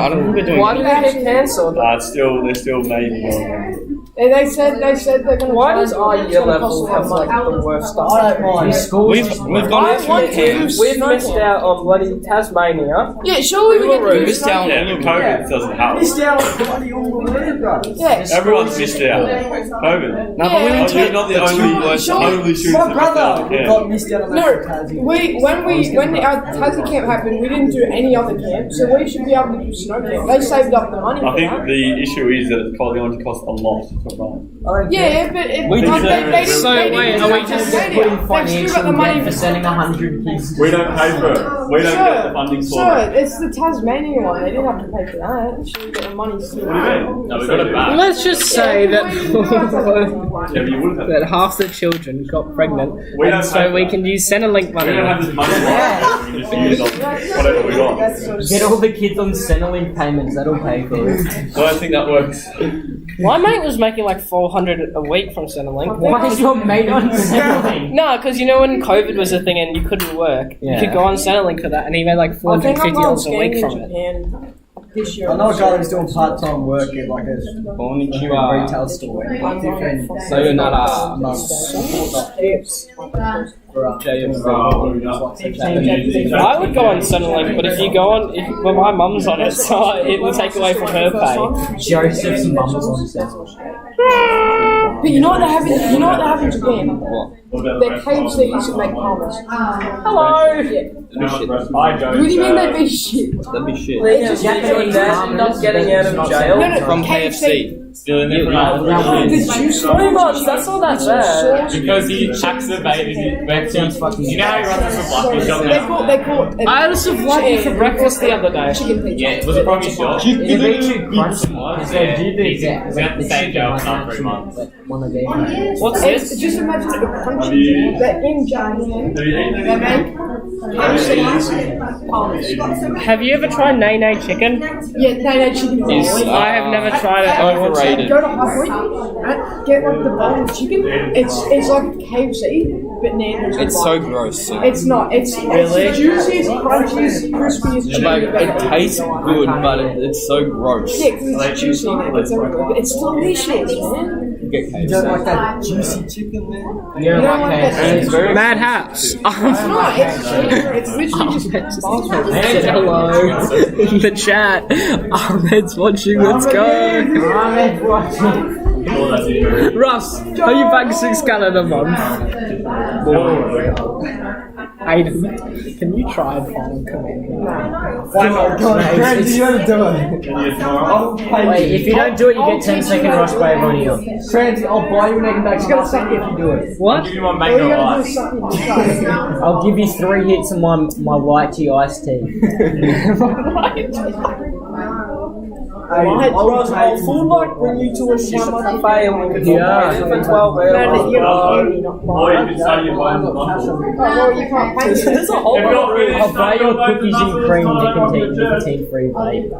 don't think we're doing Why did that get cancelled? They're still maybe going on. And they said they're gonna. Why does our year level have like the worst stuff? I don't mind. We've gone to want two to. camps. We've missed out on bloody Tasmania. Yeah, surely we get to do missed snow out. camp. Yeah, but COVID doesn't help. Yeah. Everyone's missed out. COVID. No, but we Yeah, went to You're not the only students that missed out on the camp. No, when our Tassie camp happened, we didn't do any other camp, so we should be able to do snow camp. They saved up the money I for think that. the issue is that it's going to cost a lot to run. Yeah, but it, We like, deserve they it. didn't. So they wait, didn't are we do just Tasmania. putting They've still got the financial money debt for sending 100 kids? We don't pay for it. We don't get the funding for Sure, it. it's the Tasmania one. They didn't have to pay for that. Sure, you get the money still. What do you mean? No, we got it back. Let's just say that Yeah, but you would have. that half the children got pregnant, We and don't so pay we for can use Centrelink We money. don't have this money. We just use on whatever we got. Get all the kids on Centrelink payments, that'll pay for it. I don't think that works. My mate was making like 400 a week from Centrelink. Why is your mate on Centrelink? No, because you know when COVID was a thing and you couldn't work, you Yeah. could go on Centrelink for that, and he made like I think I'm going $450 a skiing week in from it. Japan this year. I know a guy who's doing part-time work at like a retail store. So you're not I would go on Centrelink, but if you go on, well, my mum's on it, so it will take away from her pay. Joseph's mum's on Centrelink. But you know what they have in Japan? What about Their KFCs make palmers. Hello. Yeah. Hi, Joe. What do you mean they be shit? That'd be shit. They just Your dad not getting out of jail From KFC. Still in there for The juice 3 months, that's not that bad. Because he chucks the baby. You know how he runs this for Blackfish shop They now? call I had a souvlaki for breakfast the other day. chicken pizza. Yeah, was it probably short? It's actually crunchy. So Yeah. do the He's got the same job for another 3 months. one of theirs. What's It's this? just imagine it Have crunchy. you- That in Japan, Have you eaten they anything? make KFC palmers. Have you ever tried Nene chicken? Yeah, no, chicken. I have never tried it. Overrated. Go to Halfway and get like the bowl of chicken. It's like KFC, but Nando's. It's so gross. It's not. It's Really? juiciest, crunchiest, crispiest chicken. Like, you've ever it had. tastes good, but it's so gross. Yeah, because it's juicy and it's everywhere. But it's delicious, man. Get You don't like KFC. that juicy chicken there? You don't You don't like like that And it's KFC? Mad Haps. It's not. It's literally just Hello in the chat. Ahmed's watching. Let's go. Ahmed watching. Oh, that's it. Russ, are you back 6 gallon a month? Aiden, can you try and find command? Why not? Grant, you gotta do it. Can you tomorrow? Wait, if you don't do it, you get 10-second rush by everyone here. Trans, I'll buy you an egg and bake muffin if you do it. What? Give you my All mango you gotta do ice. is suck in your face. I'll give you 3 hits of my white tea iced tea. I'll full like bring you to a summer fail and could Yeah. for 12 hours. You're not uni, not Or you can say you're buying the muffin. Oh, well, you can't pay for it. There's a whole If you're lot of finished, I'll buy your don't cookies and open cream the nicotine free, babe.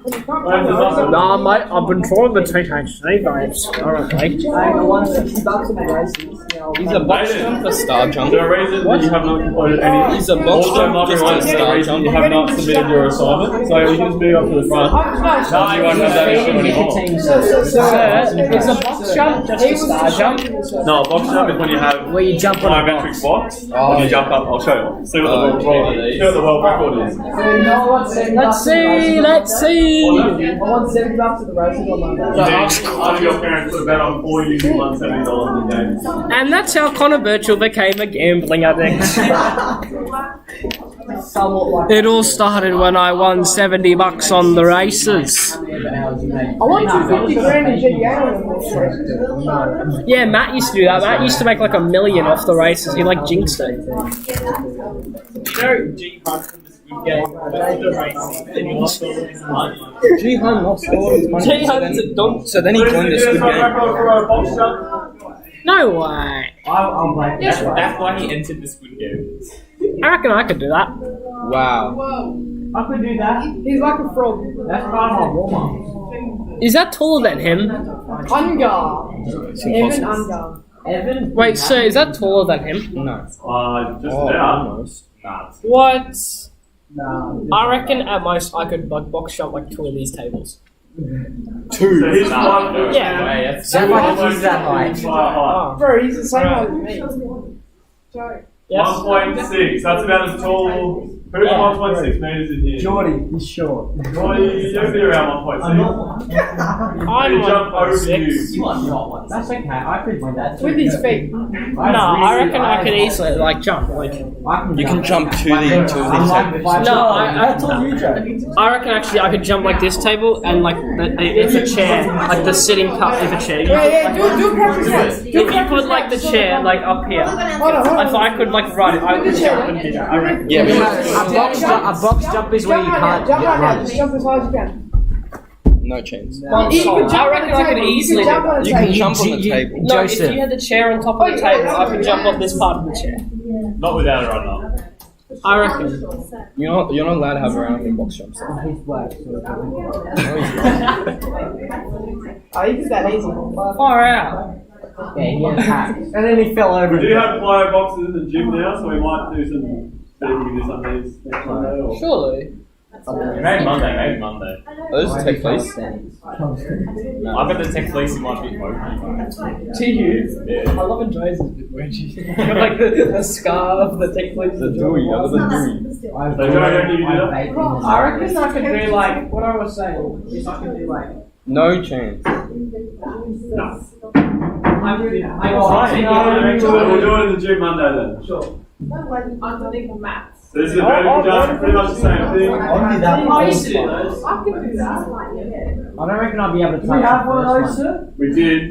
Nah, mate, I've been trying the THC vapes. Alright, mate. $160 in the races. He's a box jump, a star jump. Is there a reason that you have not completed any? He's a box Also, jump, not just everyone a is the star reason jump. you have not submitted your assignment. So you can just move up to the front. No, everyone has that issue anymore. It's a box jump, just a star jump. No, a box jump is when you have Where you jump on a plyometric box. And you jump up. I'll show you. See what the world record is. Let's see. I won $70 at the races on Monday. After your parents put a bet on for you, you won $70 in the game. And that's how Connor Birchall became a gambling addict. It all started when I won $70 on the races. I won $250,000 in GDA. Yeah, Matt used to do that. Matt used to make like $1 million off the races. He like jinxed it. You know, G Hunt from this good game. G Hunt lost all his money. G Hunt's a dump. So then he joined this good game. No way. I'll play. That's why he entered this good game. I reckon I could do that. Wow. I could do that. He's like a frog. That's part of my warm-up. Is that taller than him? Ungar. Evan Ungar. Evan? Wait, so is that taller than him? No. Just Oh, about. almost. Nah. What? No. I reckon at most I could like box jump like 2 of these tables. So he's Yeah. So like he's that height. Oh. Bro, he's the same height as me. Yes. 1.6. That's about as tall. Who's 1.6 meters in here? Jordy, he's short. Jordy, you'll be around 1.6. I'm He jumped over 1.6. you. That's okay, I could do that. With his feet. No, I reckon I could easily like jump. Like, You can jump to the no, I told you, Joe. I reckon actually I could jump like this table and like it's a chair, like the sitting cup is a chair. You Do a practice. if you put like the chair like up here, if I could like run, I would jump and do that. I reckon. Yeah, A box jump is where you can't Jump right now. run. Just jump as high as you can. no chance. I reckon I could easily do that. You can jump on the table. No, if you had the chair on top of the table, I could jump off this part of the chair. Not without a runner. I reckon. You're not allowed to have around in box jumps. He's black, so Oh, he did that easy. Far out. yeah, he had hacks. And then he fell over. We do have plyo boxes in the gym now, so we might do some. See if we can do some of these next Monday. Or... Surely. Maybe Monday. Those take place. I bet the tech fleece might be open. To you? Yeah. I love enjoys this bit where you like the scarf, the tech fleece, the Dewey, other than Dewey. So Joe, don't you do that? I reckon I could do like what I was saying. Is I could do like. No chance. I would. So we'll do it in the gym Monday then. Sure. Underneath the mats. So this is a vertical jump, pretty much the same thing. I'll do that. I used to do those. I could do that. I don't reckon I'll be able to Do we have one of those, sir? We did.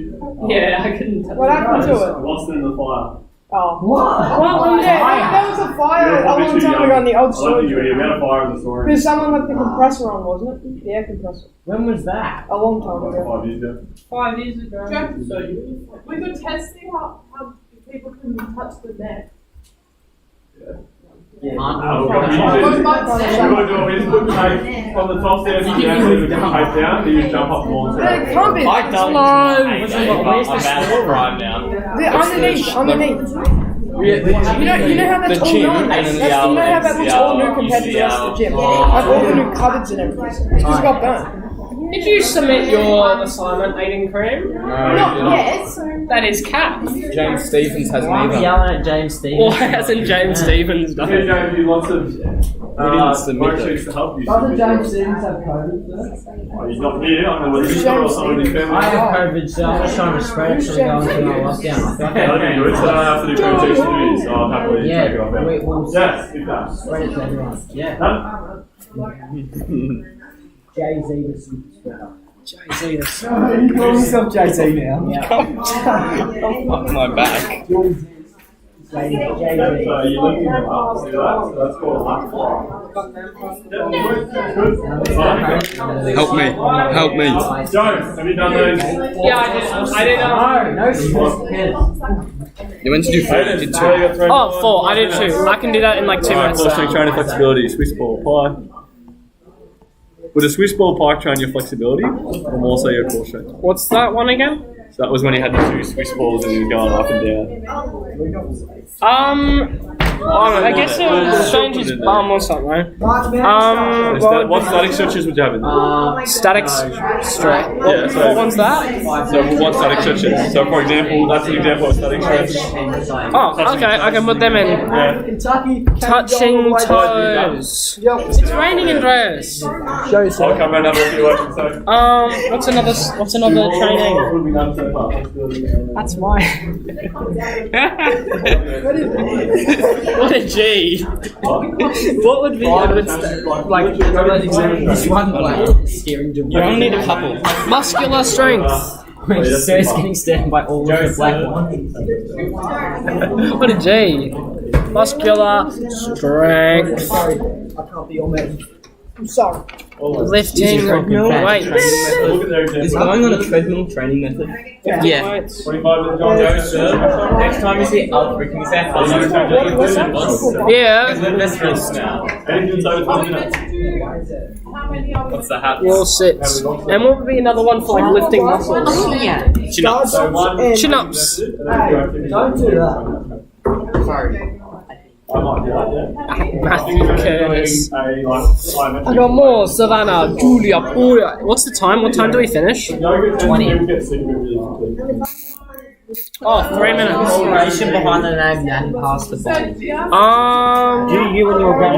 Yeah, I couldn't. What happened to it? Lost in the fire. Oh. What? Well, yeah, there was a fire a long time ago in the old I love storage you, we room. had a fire in the storage. Because someone left the compressor on, wasn't it? The air compressor. When was that? A long time ago. 5 years ago. 5 years ago. So you. We could test see how people can touch the neck. Yeah. What we do, we just put tape from the top down, you actually put tape down, you just jump up the wall. It can't be. I've done No. I'm about to cry now. Underneath. You know how that's all new. You know how that looks all new compared to the rest of the gym. Like all the new cupboards and everything. It's because it got burnt. Did you submit your assignment, Aiden Cream? Not yet. That is cat. James Stevens has Why are we neither. yelling at James Why Stevens? hasn't James Stevens done We it? gave you lots of didn't submit worksheets to help you. Doesn't James Stevens have COVID? Oh, he's not here, I don't know whether he's got or someone in his family. I have COVID, so I'm just trying to spread it so we go into our lockdown. I feel I don't think you would, so I don't have to do projects to do, so I'll happily take it off. Yeah, wait, we'll Yes, keep that. spread it to everyone. Yeah. Done? Jay-Z the super spreader. Jay-Z, You call yourself Jay-Z now? Up my back. So you're looking at up, see that? So that's called up. Help me. Help me. Joe, have you done those? Yeah, I did. No sports kids. You went to do 4, you did 2. Oh, 4. I did 2. I can do that in like 2 minutes. Strength training flexibility, Swiss ball, pie. Would a Swiss ball pike train your flexibility, or more so your core strength? What's that one again? So that was when he had the 2 Swiss balls and he was going up and down. I guess it would change his bum or something. What static stretches would you have in there? Static stretch. Yeah, so- What one's that? So what static stretches? So for example, that's an example of static stretch. Oh, okay, I can put them in. Yeah. Touching toes. It's raining in Dress. I'll come around and have a few words. So. What's another training? That's mine. What a G. What would be This one like steering to You only need a couple. Muscular strength. Sir's getting stabbed by all of the black ones. What a G. Muscular strength. Sorry, I can't be your man. I'm sorry. Lifting weights. Is going on a treadmill training method? Yeah. 25 minutes on. Next time you see Alfred, can you say hello to him? Yeah. We're best friends now. Anything's over 20 minutes. What's the hat? Wall sits. And what would be another one for like lifting muscles? Chin-ups. Chin-ups. Don't do that. I might do that, yeah. Matthew Curtis. I I got more. Savannah, Julia, Julia. What's the time? What time do we finish? 20. Oh, 3 minutes. Inspiration behind the name Nan passed the ball. You when you were growing